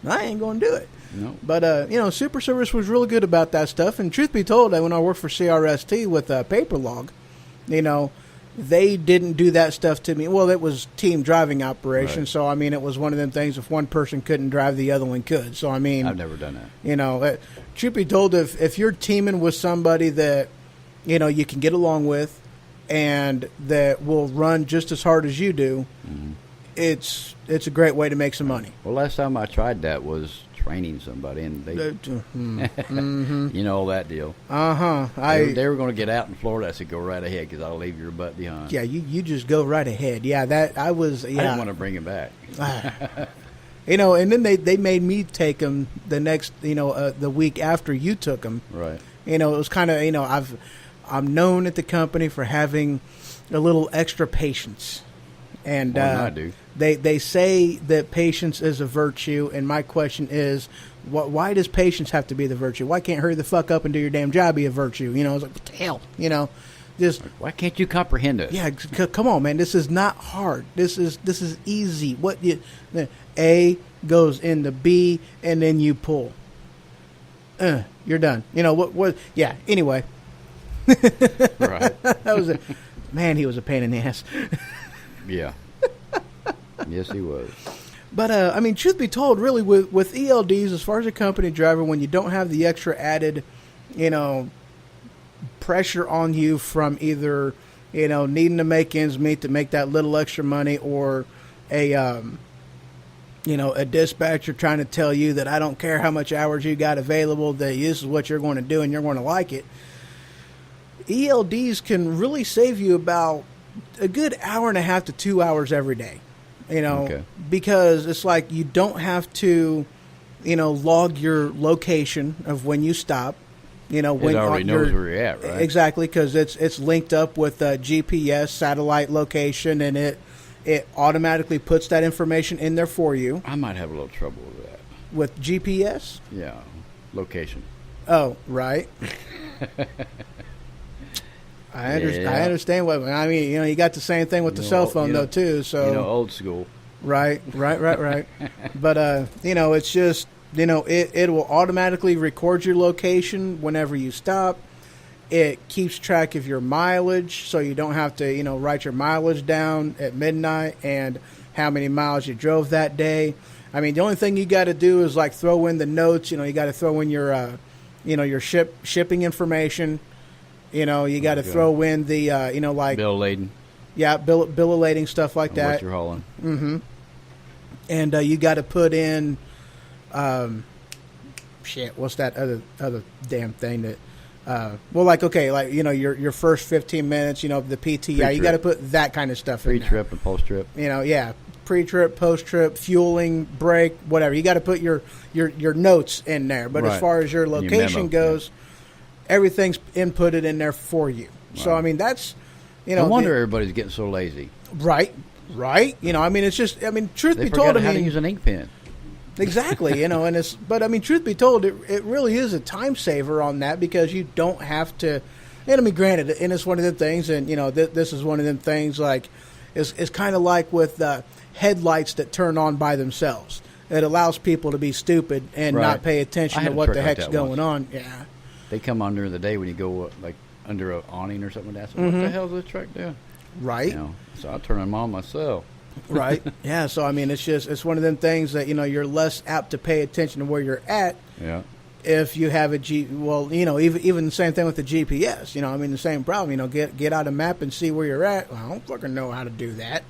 I ain't going to do it. No. But Super Service was really good about that stuff. And truth be told, when I worked for CRST with Paper Log, they didn't do that stuff to me. Well, it was team driving operation, Right. so I mean, it was one of them things. If one person couldn't drive, the other one could. So I mean, I've never done that. Truth be told, if you're teaming with somebody that you can get along with, and that will run just as hard as you do, Mm-hmm. it's a great way to make some money. Well, last time I tried that was training somebody, and they, that deal. They were going to get out in Florida. I said, go right ahead because I'll leave your butt behind. Yeah, you just go right ahead. Yeah, I didn't want to bring him back. And then they made me take them the next, the week after you took them. Right. It was kind of, I'm known at the company for having a little extra patience. And I do. They say that patience is a virtue, and my question is, why does patience have to be the virtue? Why can't hurry the fuck up and do your damn job be a virtue? It's like, what the hell? Just Why can't you comprehend it? yeah, come on, man. This is not hard. This is easy. A goes into B, and then you pull. You're done. What? Yeah. Anyway, Right. that was a man. He was a pain in the ass. Yeah. Yes, he was. But I mean, truth be told, really, with ELDs, as far as a company driver, when you don't have the extra added, pressure on you from either, needing to make ends meet to make that little extra money, or a dispatcher trying to tell you that I don't care how much hours you got available, that this is what you're going to do and you're going to like it. ELDs can really save you about a good hour and a half to 2 hours every day. Okay. Because it's like you don't have to, log your location of when you stop. When It already knows where you're at, right? Exactly, because it's linked up with GPS satellite location, and it automatically puts that information in there for you. I might have a little trouble with that. With GPS? Yeah. Location. Oh, right. I understand what I mean. You got the same thing with the cell phone though too. So old school. Right. But it's just it will automatically record your location whenever you stop. It keeps track of your mileage, so you don't have to write your mileage down at midnight and how many miles you drove that day. I mean, the only thing you got to do is like throw in the notes. You got to throw in your your shipping information. You know, you got to Okay. throw in the like Bill Layden. bill of lading, stuff like What that. you're hauling. And you got to put in what's that other damn thing that your first 15 minutes, the PTI, you got to put that kind of stuff in there. Pre-trip and post-trip. Pre-trip, post-trip, fueling, break, whatever. You got to put your notes in there. But as Right. far as your And your location memo, goes, everything's inputted in there for you. So, Right. I mean, that's, No wonder everybody's getting so lazy. right. It's just, truth They be forgot told, how to use an ink pen. exactly, but truth be told, it really is a time saver on that because you don't have to, granted, and it's one of the things, and, this is one of them things like, it's kind of like with headlights that turn on by themselves. It allows people to be stupid and Right. not pay attention I had to a what truck the like heck's that going once. on. Yeah. They come on during the day when you go like under an awning or something like that. So what the hell's this truck doing? Right. So I turn them on myself. Right. Yeah. So, it's one of them things that, you're less apt to pay attention to where you're at Yeah. if you have even the same thing with the GPS, the same problem, get out a map and see where you're at. Well, I don't fucking know how to do that.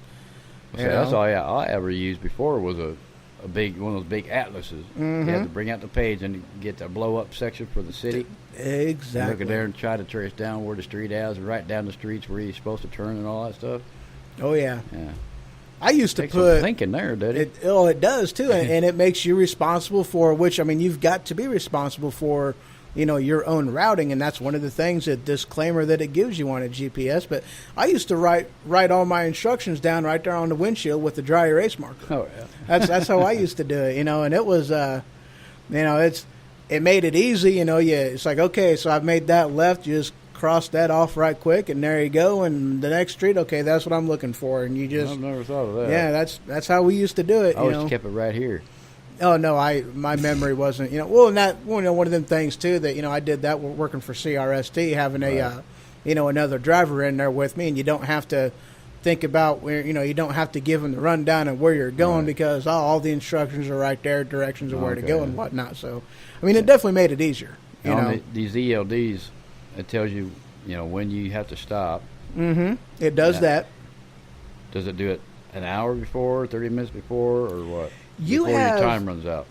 So that's all I ever used before was a big one of those big atlases. You had to bring out the page and get the blow up section for the city. Exactly. Look at there and try to trace down where the street is and write down the streets where you're supposed to turn and all that stuff. Oh yeah. Yeah. I used to Takes some put thinking there, doesn't it? it does too, and it makes you responsible for you've got to be responsible for your own routing, and that's one of the things, that disclaimer that it gives you on a GPS. But I used to write all my instructions down right there on the windshield with the dry erase marker. Oh yeah. That's how I used to do it, and it was it made it easy, it's like, okay, so I've made that left, you just cross that off right quick, and there you go, and the next street, okay, that's what I'm looking for, and you just I've never thought of that. yeah, that's how we used to do it. I always kept it right here. Oh no, my memory wasn't, and that one of them things too that I did that working for CRST, having a another driver in there with me, and you don't have to think about where you don't have to give them the rundown of where you're going, Right. because all the instructions are right there, directions of where to Okay. go and whatnot. So it definitely made it easier. These ELDs, it tells you, when you have to stop. It does Yeah. that. Does it do it an hour before, 30 minutes before, or what? You before have- your time runs out.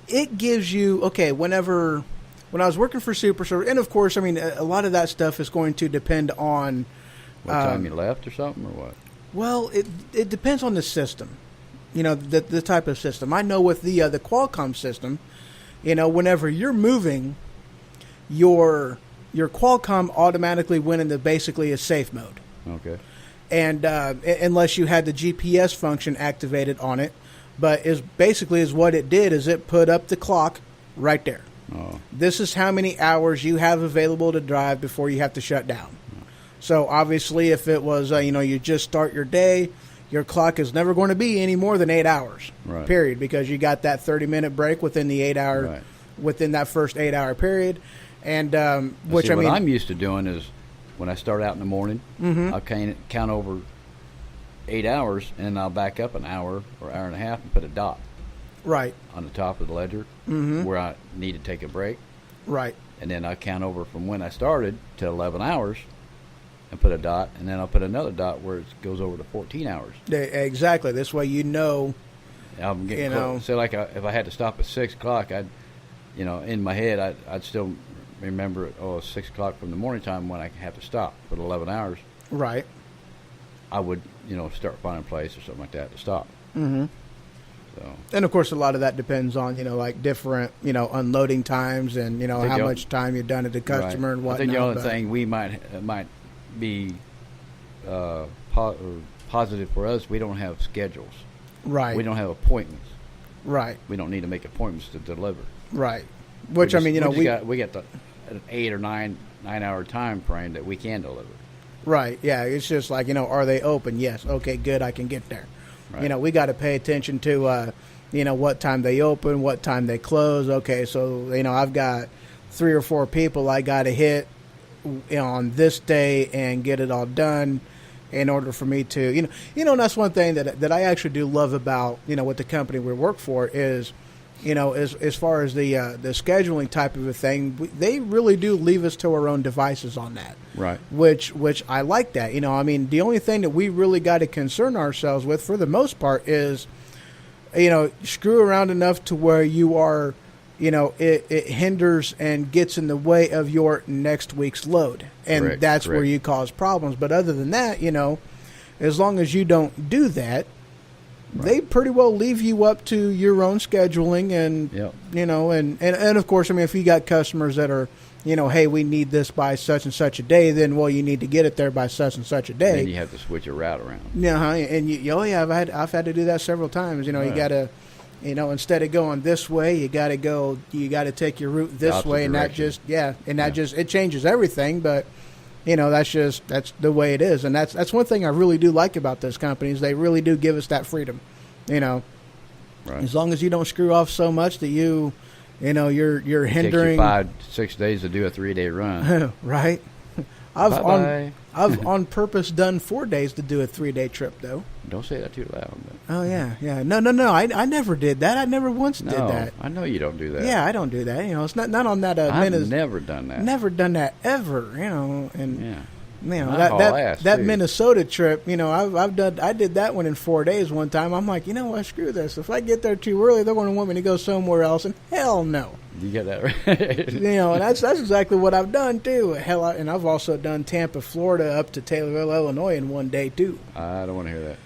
It gives you, when I was working for Super Service, and of course, a lot of that stuff is going to depend on, What time you left or something, or what? well, it depends on the system, the type of system. I know with the Qualcomm system, whenever you're moving, your Qualcomm automatically went into basically a safe mode. Okay. And unless you had the GPS function activated on it, but is what it did is it put up the clock right there. Oh. This is how many hours you have available to drive before you have to shut down. So obviously, if it was you just start your day, your clock is never going to be any more than 8 hours. Right. Period, because you got that 30-minute break within the 8 hour Right. within that first 8 hour period, and See, what I'm used to doing is when I start out in the morning, I'll count over 8 hours, and I'll back up an hour or hour and a half and put a dot right, on the top of the ledger where I need to take a break. right. And then I count over from when I started to 11 hours and put a dot, and then I'll put another dot where it goes over to 14 hours. Exactly. This way I'm getting close. So if I had to stop at 6 o'clock, in my head, I'd still remember it's 6 o'clock from the morning time when I have to stop for 11 hours. Right. I would, start finding a place or something like that to stop. Mm-hmm. So And of course, a lot of that depends on like different unloading times and how much time you've done at the customer and whatnot. I think the only thing we might be positive for us, we don't have schedules. Right. We don't have appointments. Right. We don't need to make appointments to deliver. Right. Which we got an 8 or 9 hour time frame that we can deliver. Right. Yeah. It's just like are they open? Yes. Okay. Good. I can get there. Right. We got to pay attention to what time they open, what time they close. Okay. So I've got 3 or 4 people I got to hit on this day and get it all done in order for me to and that's one thing that I actually do love about with the company we work for is as far as the scheduling type of a thing, they really do leave us to our own devices on that. Right. Which I like that. The only thing that we really got to concern ourselves with, for the most part, is, screw around enough to where you are, it hinders and gets in the way of your next week's load, and that's where you cause problems. But other than that, as long as you don't do that. Right. They pretty well leave you up to your own scheduling, and and of course, if you got customers that are, hey, we need this by such and such a day, then you need to get it there by such and such a day. Then you have to switch a route around. Yeah, and I've had to do that several times. You got to, instead of going this way, you got to take your route this way, and it changes everything, but. That's the way it is, and that's one thing I really do like about those companies. They really do give us that freedom, Right. As long as you don't screw off so much that you're hindering. It takes you 5-6 days to do a 3-day run. Right. I've on purpose done 4 days to do a 3-day trip, though. Don't say that too loud. But. Oh yeah. No. I never did that. I never once did that. I know you don't do that. Yeah, I don't do that. It's not on that. I've never done that. Never done that ever. And yeah. That Minnesota trip, I did that one in 4 days one time. I'm like, what, screw this. If I get there too early, they're going to want me to go somewhere else, and hell no. You get that right. And that's exactly what I've done too. And I've also done Tampa, Florida, up to Taylorville, Illinois in one day too. I don't want to hear that.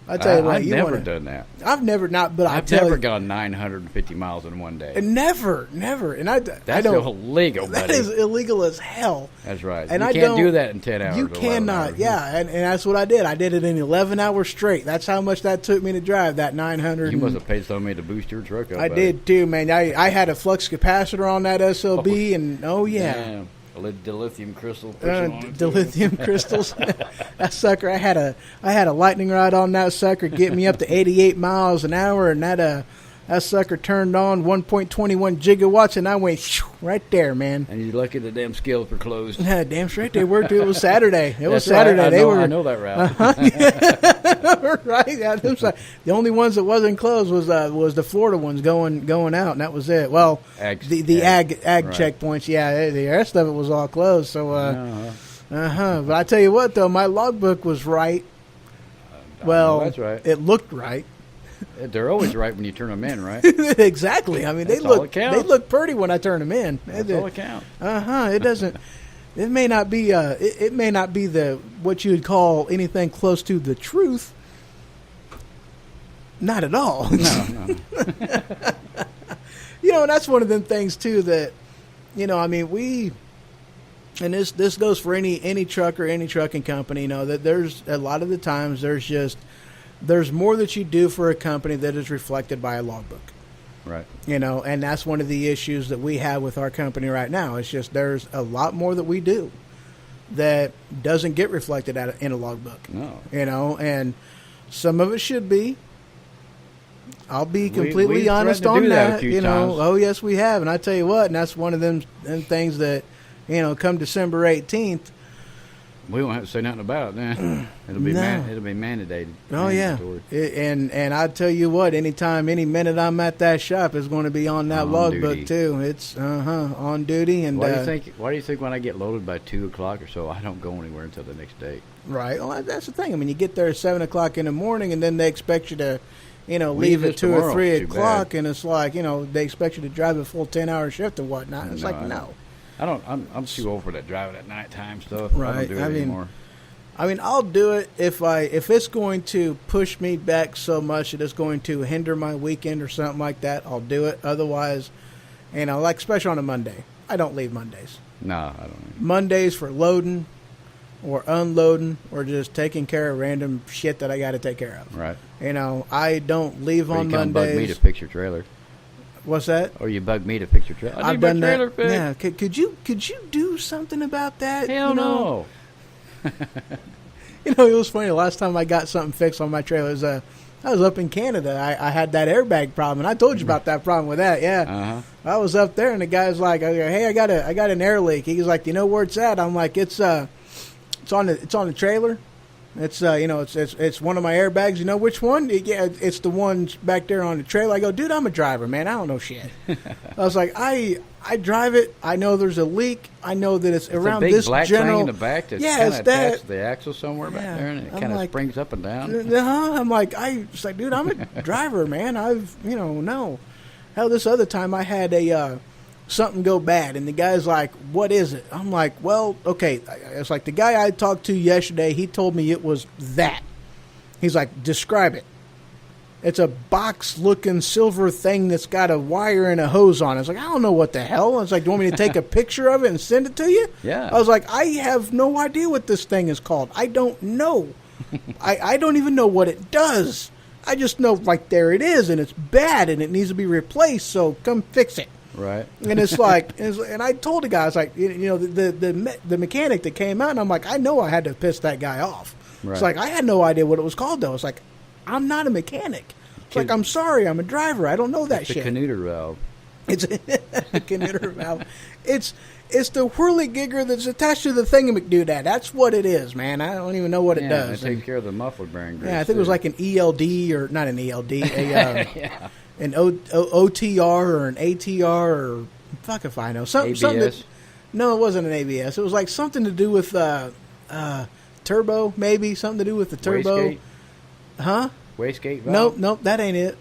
I tell you what, I've never done that. I've never I've never gone 950 miles in one day. Never, and that's illegal, buddy. That is illegal as hell. That's right. And you can't do that in 10 hours. You cannot, yeah. And that's what I did. I did it in 11 hours straight. That's how much that took me to drive that 900. You must have paid so many to boost your truck up. I did too, man. I had a flux capacitor on that SLB, and Damn. The lithium crystal. The lithium crystals. That sucker. I had a lightning rod on that sucker, get me up to 88 miles an hour, and that sucker turned on 1.21 gigawatts, and I went right there, man. And you're lucky the damn scales were closed. Yeah, damn straight they were too. It was Saturday. Right. I know that route. Right. Yeah, the only ones that wasn't closed was the Florida ones going out, and that was it. Well, the ag right. checkpoints. Yeah, the rest of it was all closed. So, But I tell you what, though, my logbook was right. Well, that's right. It looked right. They're always right when you turn them in, right? Exactly. They look pretty when I turn them in. That's all it counts. It doesn't. It may not be. It may not be the what you would call anything close to the truth. Not at all. No. And that's one of them things too that, we. And this goes for any trucker, any trucking company. That there's a lot of the times there's more that you do for a company that is reflected by a logbook. Right. And that's one of the issues that we have with our company right now. It's just there's a lot more that we do that doesn't get reflected in a logbook. No. And some of it should be. I'll be completely honest on that. Times. Oh, yes, we have. And I tell you what, and that's one of them things that, come December 18th, we won't have to say nothing about it then. It'll be mandated. Oh yeah, and I tell you what, any minute I'm at that shop is going to be on that logbook too. It's on duty. And why do you think when I get loaded by 2:00 or so, I don't go anywhere until the next day? Right. Well, that's the thing. You get there at 7:00 in the morning, and then they expect you to, leave at 2 or 3 o'clock, and it's like they expect you to drive a full 10-hour shift or whatnot. It's no. I'm too old for that driving at nighttime stuff. Right. I don't do it anymore. I'll do it if it's going to push me back so much that it's going to hinder my weekend or something like that. I'll do it. Otherwise, especially on a Monday, I don't leave Mondays. No, I don't. Mondays for loading or unloading or just taking care of random shit that I got to take care of. Right. I don't leave on Mondays. Bug me to fix your trailer. What's that? Or you bug me to fix your trailer. I've done that. Yeah. Could you do something about that? Hell no. It was funny. The last time I got something fixed on my trailer was I was up in Canada. I had that airbag problem, and I told you about that problem with that. Yeah. Uh-huh. I was up there, and the guy's like, "Hey, I got an air leak." He's like, "You know where it's at?" I'm like, "It's on the trailer." It's it's one of my airbags. You know which one? Yeah, it's the one back there on the trailer. I go, dude, I'm a driver, man. I don't know shit. I was like, I drive it. I know there's a leak. I know that it's around a big this black general. thing in the back that's Yeah, kind it's of that. attached to the axle somewhere back there, and it I'm kind of like, springs up and down. I'm like, dude, I'm a driver, man. No. Hell, this other time I had a something go bad, and the guy's like, what is it? I'm like, well, okay. It's like the guy I talked to yesterday, he told me it was that. He's like, describe it. It's a box-looking silver thing that's got a wire and a hose on it. I was like, I don't know what the hell. I was like, do you want me to take a picture of it and send it to you? Yeah. I was like, I have no idea what this thing is called. I don't know. I don't even know what it does. I just know, like, there it is, and it's bad, and it needs to be replaced, so come fix it. Right. And it's like, and I told the guy, I was like, the mechanic that came out, and I'm like, I know I had to piss that guy off. Right. It's like, I had no idea what it was called, though. It's like, I'm not a mechanic. It's like, I'm sorry, I'm a driver. I don't know that shit. The Canuter valve. It's a Canuter valve. It's the whirligigger that's attached to the thingamacdoodad. That's what it is, man. I don't even know what it does. It takes care of the muffler bearing grease. Yeah, I think it was like an ELD, or not an ELD, an OTR or an ATR, or fuck if I know. Something no, it wasn't an ABS. It was like something to do with turbo, maybe. Something to do with the turbo. Wastegate? Huh? Wastegate valve? Nope, that ain't it.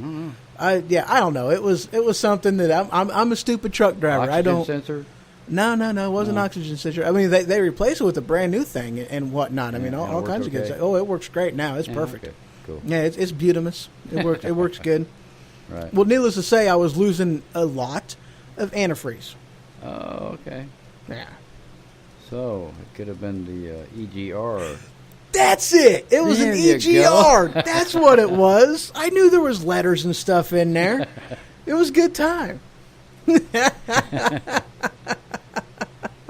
Mm-hmm. I don't know. It was something that I'm a stupid truck driver. Oxygen I don't. sensor? No, it wasn't oxygen sensor. I mean, they replaced it with a brand new thing and whatnot. I mean, all kinds of good stuff. Oh, it works great now. It's perfect. Okay. Cool. Yeah, it's beautimous. It works good. Right. Well, needless to say, I was losing a lot of antifreeze. Oh, okay. Yeah. So it could have been the EGR. That's it. It was an EGR. That's what it was. I knew there was letters and stuff in there. It was a good time.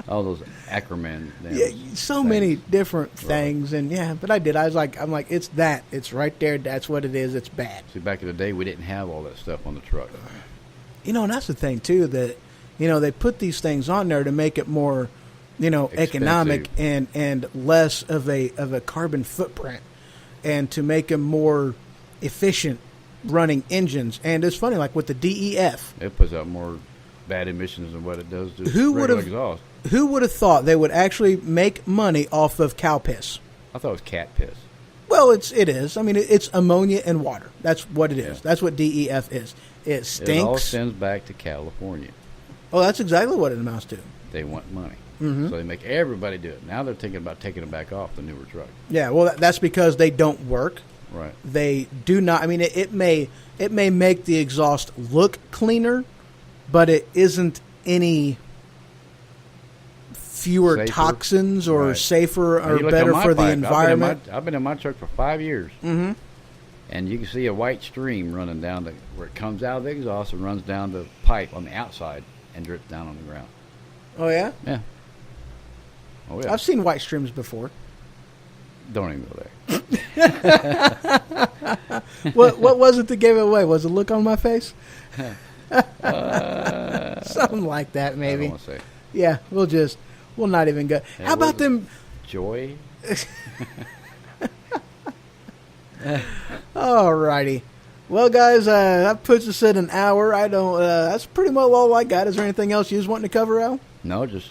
All those Ackerman. Yeah, so many different things, and but I did. I'm like, it's that. It's right there. That's what it is. It's bad. See, back in the day, we didn't have all that stuff on the truck. And that's the thing too, that they put these things on there to make it more, economic and less of a carbon footprint, and to make them more efficient running engines. And it's funny, like with the DEF, it puts out more bad emissions than what it does to regular exhaust. Who would have thought they would actually make money off of cow piss? I thought it was cat piss. Well, it is. I mean, it's ammonia and water. That's what it is. That's what DEF is. It stinks. It all stems back to California. Oh, that's exactly what it amounts to. They want money. Mm-hmm. So they make everybody do it. Now they're thinking about taking them back off the newer truck. Yeah, well, that's because they don't work. Right. They do not. I mean, it may make the exhaust look cleaner, but it isn't any fewer toxins or safer or better for the environment. I've been in my truck for 5 years. Mm-hmm. And you can see a white stream running down where it comes out of the exhaust and runs down the pipe on the outside and drips down on the ground. Oh, yeah? Yeah. Oh, yeah. I've seen white streams before. Don't even go there. What was it that gave it away? Was it look on my face? Something like that, maybe. I don't want to say. Yeah, we'll not even go. Yeah, how about them? Joy? Alrighty. Well, guys, that puts us at an hour. That's pretty much all I got. Is there anything else you was wanting to cover, Al? No, just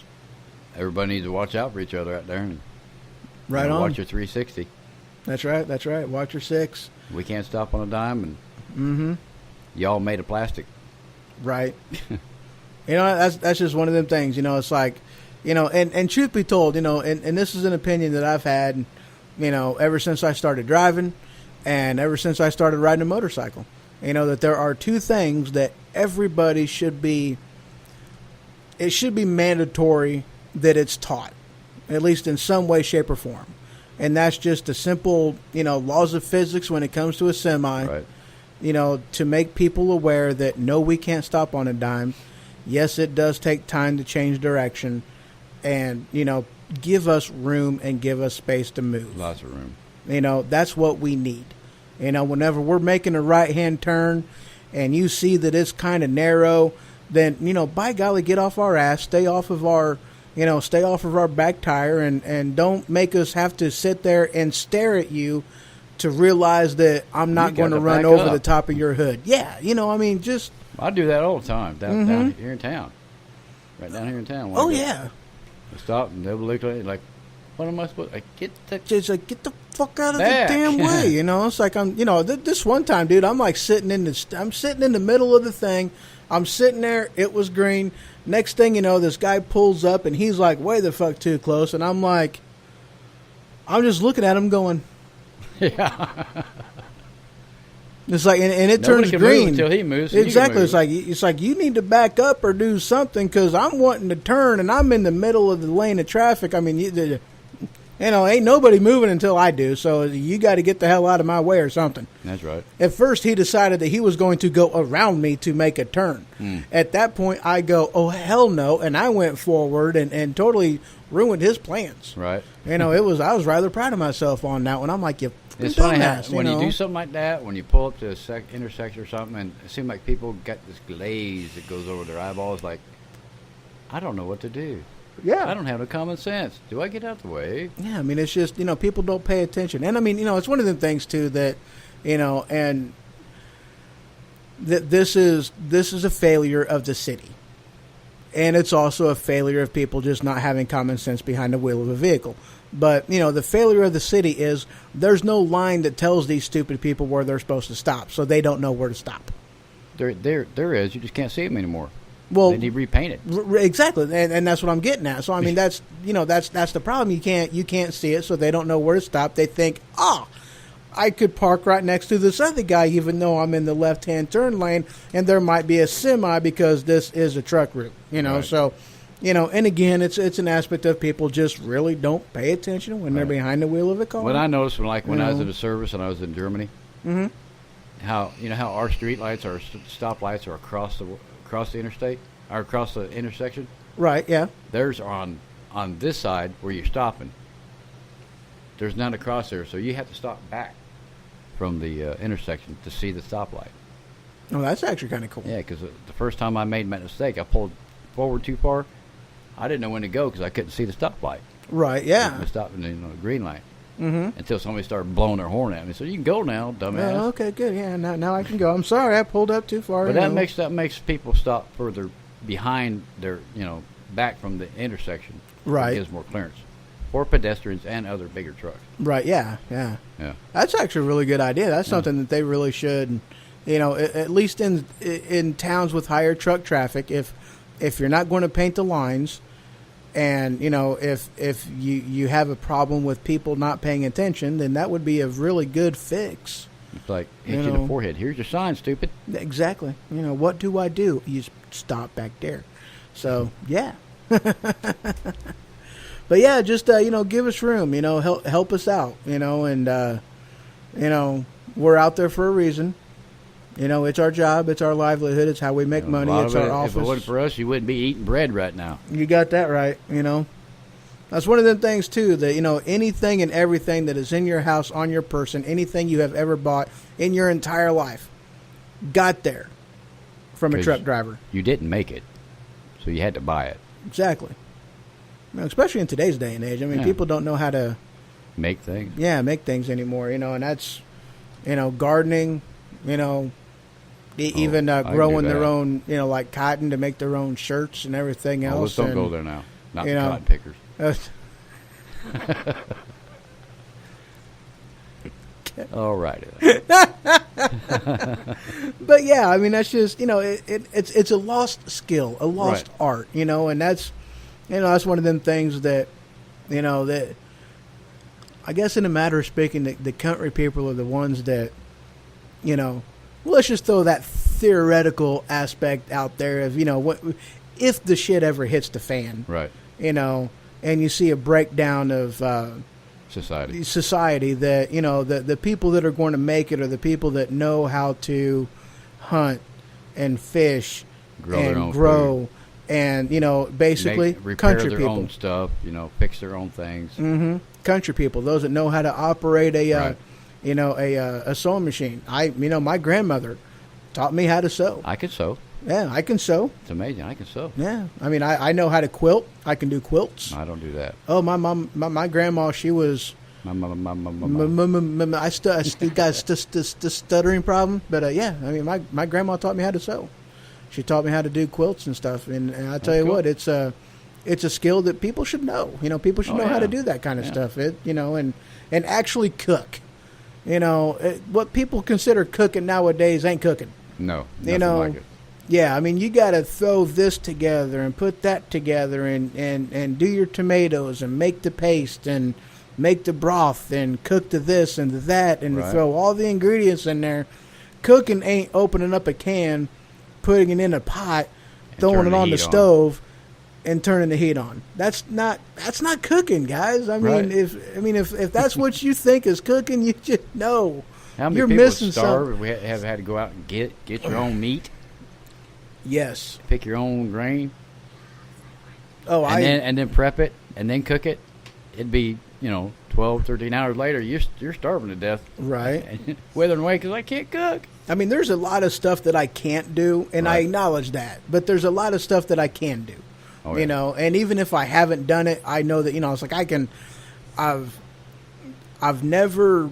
everybody needs to watch out for each other out there. And, right on. Watch your 360. That's right. Watch your 6. We can't stop on a dime, and y'all made of plastic. Right. That's just one of them things. It's like, and truth be told, and this is an opinion that I've had, ever since I started driving, and ever since I started riding a motorcycle. That there are two things that everybody should be. It should be mandatory that it's taught, at least in some way, shape, or form. And that's just the simple, laws of physics when it comes to a semi. Right. To make people aware that no, we can't stop on a dime. Yes, it does take time to change direction, and give us room and give us space to move. Lots of room. That's what we need. Whenever we're making a right-hand turn and you see that it's kind of narrow, then, by golly, get off our ass, stay off of our, stay off of our back tire and don't make us have to sit there and stare at you to realize that I'm not going to run over the top of your hood. Yeah, just... I do that all the time down here in town. Right down here in town. Oh, yeah. I stop and they'll look at me like, what am I supposed to... Get the fuck out of back. The damn way, It's like I'm, this one time, dude, I'm like sitting in the middle of the thing. I'm sitting there. It was green. Next thing you know, this guy pulls up and he's like way the fuck too close. And I'm like, I'm just looking at him going... Yeah. It's like, and it Nobody turns can green move until he moves. So exactly. It's like you need to back up or do something because I'm wanting to turn and I'm in the middle of the lane of traffic. I mean, ain't nobody moving until I do. So you got to get the hell out of my way or something. That's right. At first, he decided that he was going to go around me to make a turn. At that point, I go, oh hell no, and I went forward and totally ruined his plans. Right. I was rather proud of myself on that one. I'm like, it's funny how when you do something like that, when you pull up to a intersection or something, and it seems like people got this glaze that goes over their eyeballs, like, I don't know what to do. Yeah. I don't have no common sense. Do I get out the way? Yeah, I mean, it's just, people don't pay attention. And, I mean, it's one of the things, too, that, and that this is a failure of the city. And it's also a failure of people just not having common sense behind the wheel of a vehicle. But, the failure of the city is there's no line that tells these stupid people where they're supposed to stop, so they don't know where to stop. There is. You just can't see them anymore. Well, they need repainted. Exactly, and that's what I'm getting at. So, I mean, that's the problem. You can't see it, so they don't know where to stop. They think, I could park right next to this other guy, even though I'm in the left-hand turn lane, and there might be a semi because this is a truck route. Right. So. And again, it's an aspect of people just really don't pay attention when they're behind the wheel of a car. What I noticed when I was in the service and I was in Germany, how our street lights, our stop lights are across the interstate or across the intersection. Right. Yeah. There's on this side where you're stopping. There's none across there, so you have to stop back from the intersection to see the stoplight. Oh, that's actually kind of cool. Yeah, because the first time I made my mistake, I pulled forward too far. I didn't know when to go because I couldn't see the stoplight. Right, yeah. I stopped in the green light until somebody started blowing their horn at me. So you can go now, dumbass. Oh, okay, good. Yeah, now I can go. I'm sorry, I pulled up too far. But that makes people stop further behind their, back from the intersection. Right. It gives more clearance for pedestrians and other bigger trucks. Right. Yeah. That's actually a really good idea. That's something that they really should, at least in towns with higher truck traffic. If you're not going to paint the lines. And, if you have a problem with people not paying attention, then that would be a really good fix. It's like, hit you in the forehead. Here's your sign, stupid. Exactly. What do I do? You stop back there. So, yeah. But, yeah, just, give us room, help us out, and, we're out there for a reason. It's our job. It's our livelihood. It's how we make money. It's our office. If it wasn't for us, you wouldn't be eating bread right now. You got that right. That's one of the things, too, that, anything and everything that is in your house, on your person, anything you have ever bought in your entire life got there from a truck driver. You didn't make it, so you had to buy it. Exactly. Especially in today's day and age. I mean, people don't know how to make things. Yeah, make things anymore, and that's, gardening, even growing their own, like cotton to make their own shirts and everything else. Let's don't go there now. Not the cotton pickers. All right. But yeah, I mean that's just it's a lost skill, a lost art, and that's that's one of them things that that I guess in a matter of speaking, the country people are the ones that let's just throw that theoretical aspect out there of what if the shit ever hits the fan, right? And you see a breakdown of society that the people that are going to make it are the people that know how to hunt and fish and grow and basically repair country their people own stuff, fix their own things. Country people, those that know how to operate a sewing machine. My grandmother taught me how to sew. I could sew. Yeah, I can sew. It's amazing. I can sew. Yeah, I mean, I know how to quilt. I can do quilts. I don't do that. Oh, my grandma, she was. I still got a stuttering problem, but yeah, I mean, my grandma taught me how to sew. She taught me how to do quilts and stuff, and I tell you what, it's a skill that people should know. People should know how to do that kind of stuff. And actually cook. What people consider cooking nowadays ain't cooking. No, nothing like it. Yeah, I mean, you got to throw this together and put that together and do your tomatoes and make the paste and make the broth and cook to this and to that and throw all the ingredients in there. Cooking ain't opening up a can, putting it in a pot, throwing it on the stove, and turning the heat on. That's not cooking, guys. I mean, if that's what you think is cooking, you just know how many you're people missing starve something. We have had to go out and get your own meat. Yes. Pick your own grain. Oh, and then prep it and then cook it. It'd be 12, 13 hours later. You're starving to death. Right. Withering away because I can't cook. I mean, there's a lot of stuff that I can't do, and I acknowledge that. But there's a lot of stuff that I can do. Oh, yeah. And even if I haven't done it, I know that it's like I've never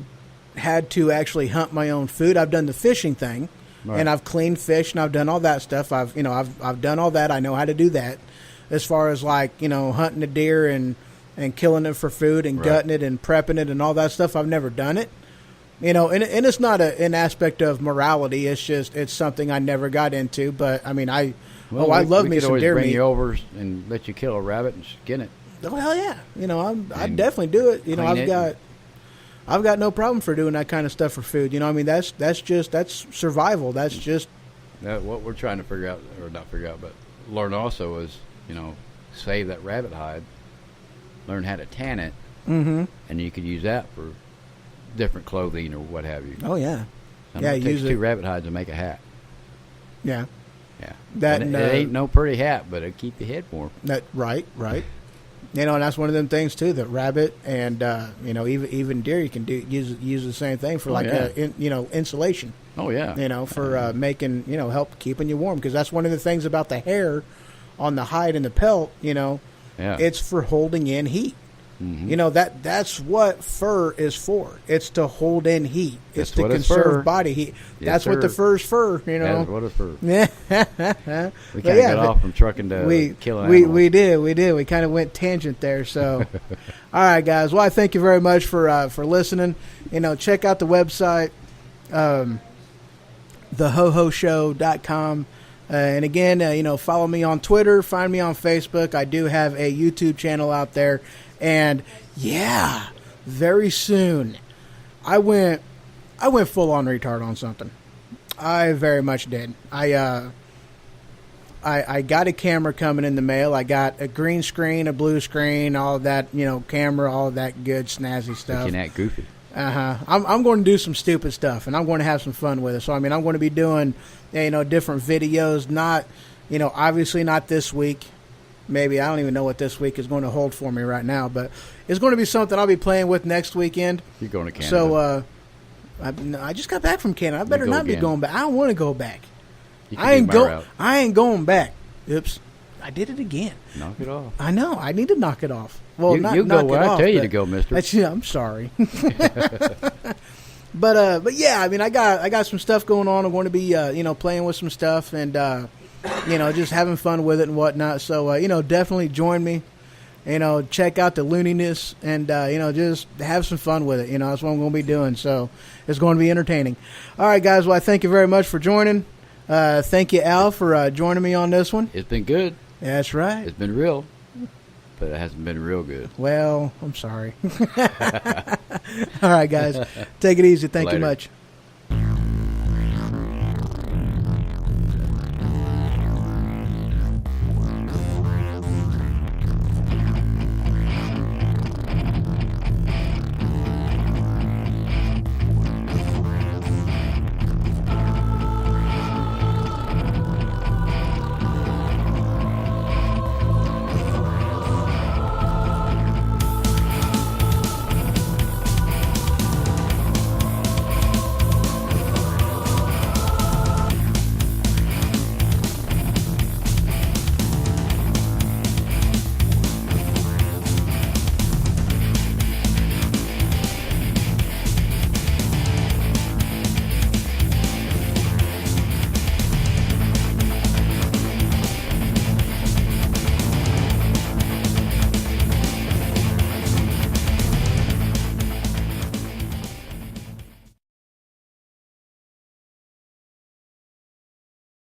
had to actually hunt my own food. I've done the fishing thing. Right. And I've cleaned fish and I've done all that stuff. I've done all that. I know how to do that. As far as hunting a deer and killing it for food and gutting it and prepping it and all that stuff, I've never done it. And it's not an aspect of morality. It's just it's something I never got into. But I mean, I love me some deer meat. Bring you over and let you kill a rabbit and skin it. Oh hell yeah! I'd definitely do it. I've got no problem for doing that kind of stuff for food. I mean, that's survival. That's just what we're trying to figure out, or not figure out, but learn also is, save that rabbit hide, learn how to tan it, and you could use that for different clothing or what have you. Oh yeah, it takes 2 rabbit hides to make a hat. Yeah, yeah. That it ain't no pretty hat, but it'll keep your head warm. That right. And that's one of them things too. That rabbit and even deer, you can use the same thing for insulation. Oh yeah. For making help keeping you warm, because that's one of the things about the hair on the hide and the pelt. It's for holding in heat. Mm-hmm. That's what fur is for. It's to hold in heat. It's to conserve body heat. That's what the fur's for. That's what it's for. Yeah. We kind of got off from trucking to killing animals. We did. We kind of went tangent there. So, all right, guys. Well, I thank you very much for listening. Check out the website, thehohoshow.com. And again, follow me on Twitter. Find me on Facebook. I do have a YouTube channel out there. And yeah, very soon, I went full on retard on something. I very much did. I got a camera coming in the mail. I got a green screen, a blue screen, all of that, camera, all of that good snazzy stuff. Looking at goofy. I'm going to do some stupid stuff, and I'm going to have some fun with it. So I mean, I'm going to be doing different videos. Not obviously not this week. Maybe I don't even know what this week is going to hold for me right now, but it's going to be something I'll be playing with next weekend. You're going to Canada. So I just got back from Canada. I better not be going back. I don't want to go back. I ain't going back. Oops. I did it again. Knock it off. I know. I need to knock it off. Well, not you knock go it where off. I tell you to go, mister. I'm sorry. But yeah, I mean, I got some stuff going on. I'm going to be playing with some stuff and just having fun with it and whatnot. So definitely join me. Check out the looniness and just have some fun with it. That's what I'm going to be doing. So it's going to be entertaining. All right, guys. Well, I thank you very much for joining. Thank you, Al, for joining me on this one. It's been good. That's right. It's been real, but it hasn't been real good. Well, I'm sorry. All right, guys. Take it easy. Thank you much.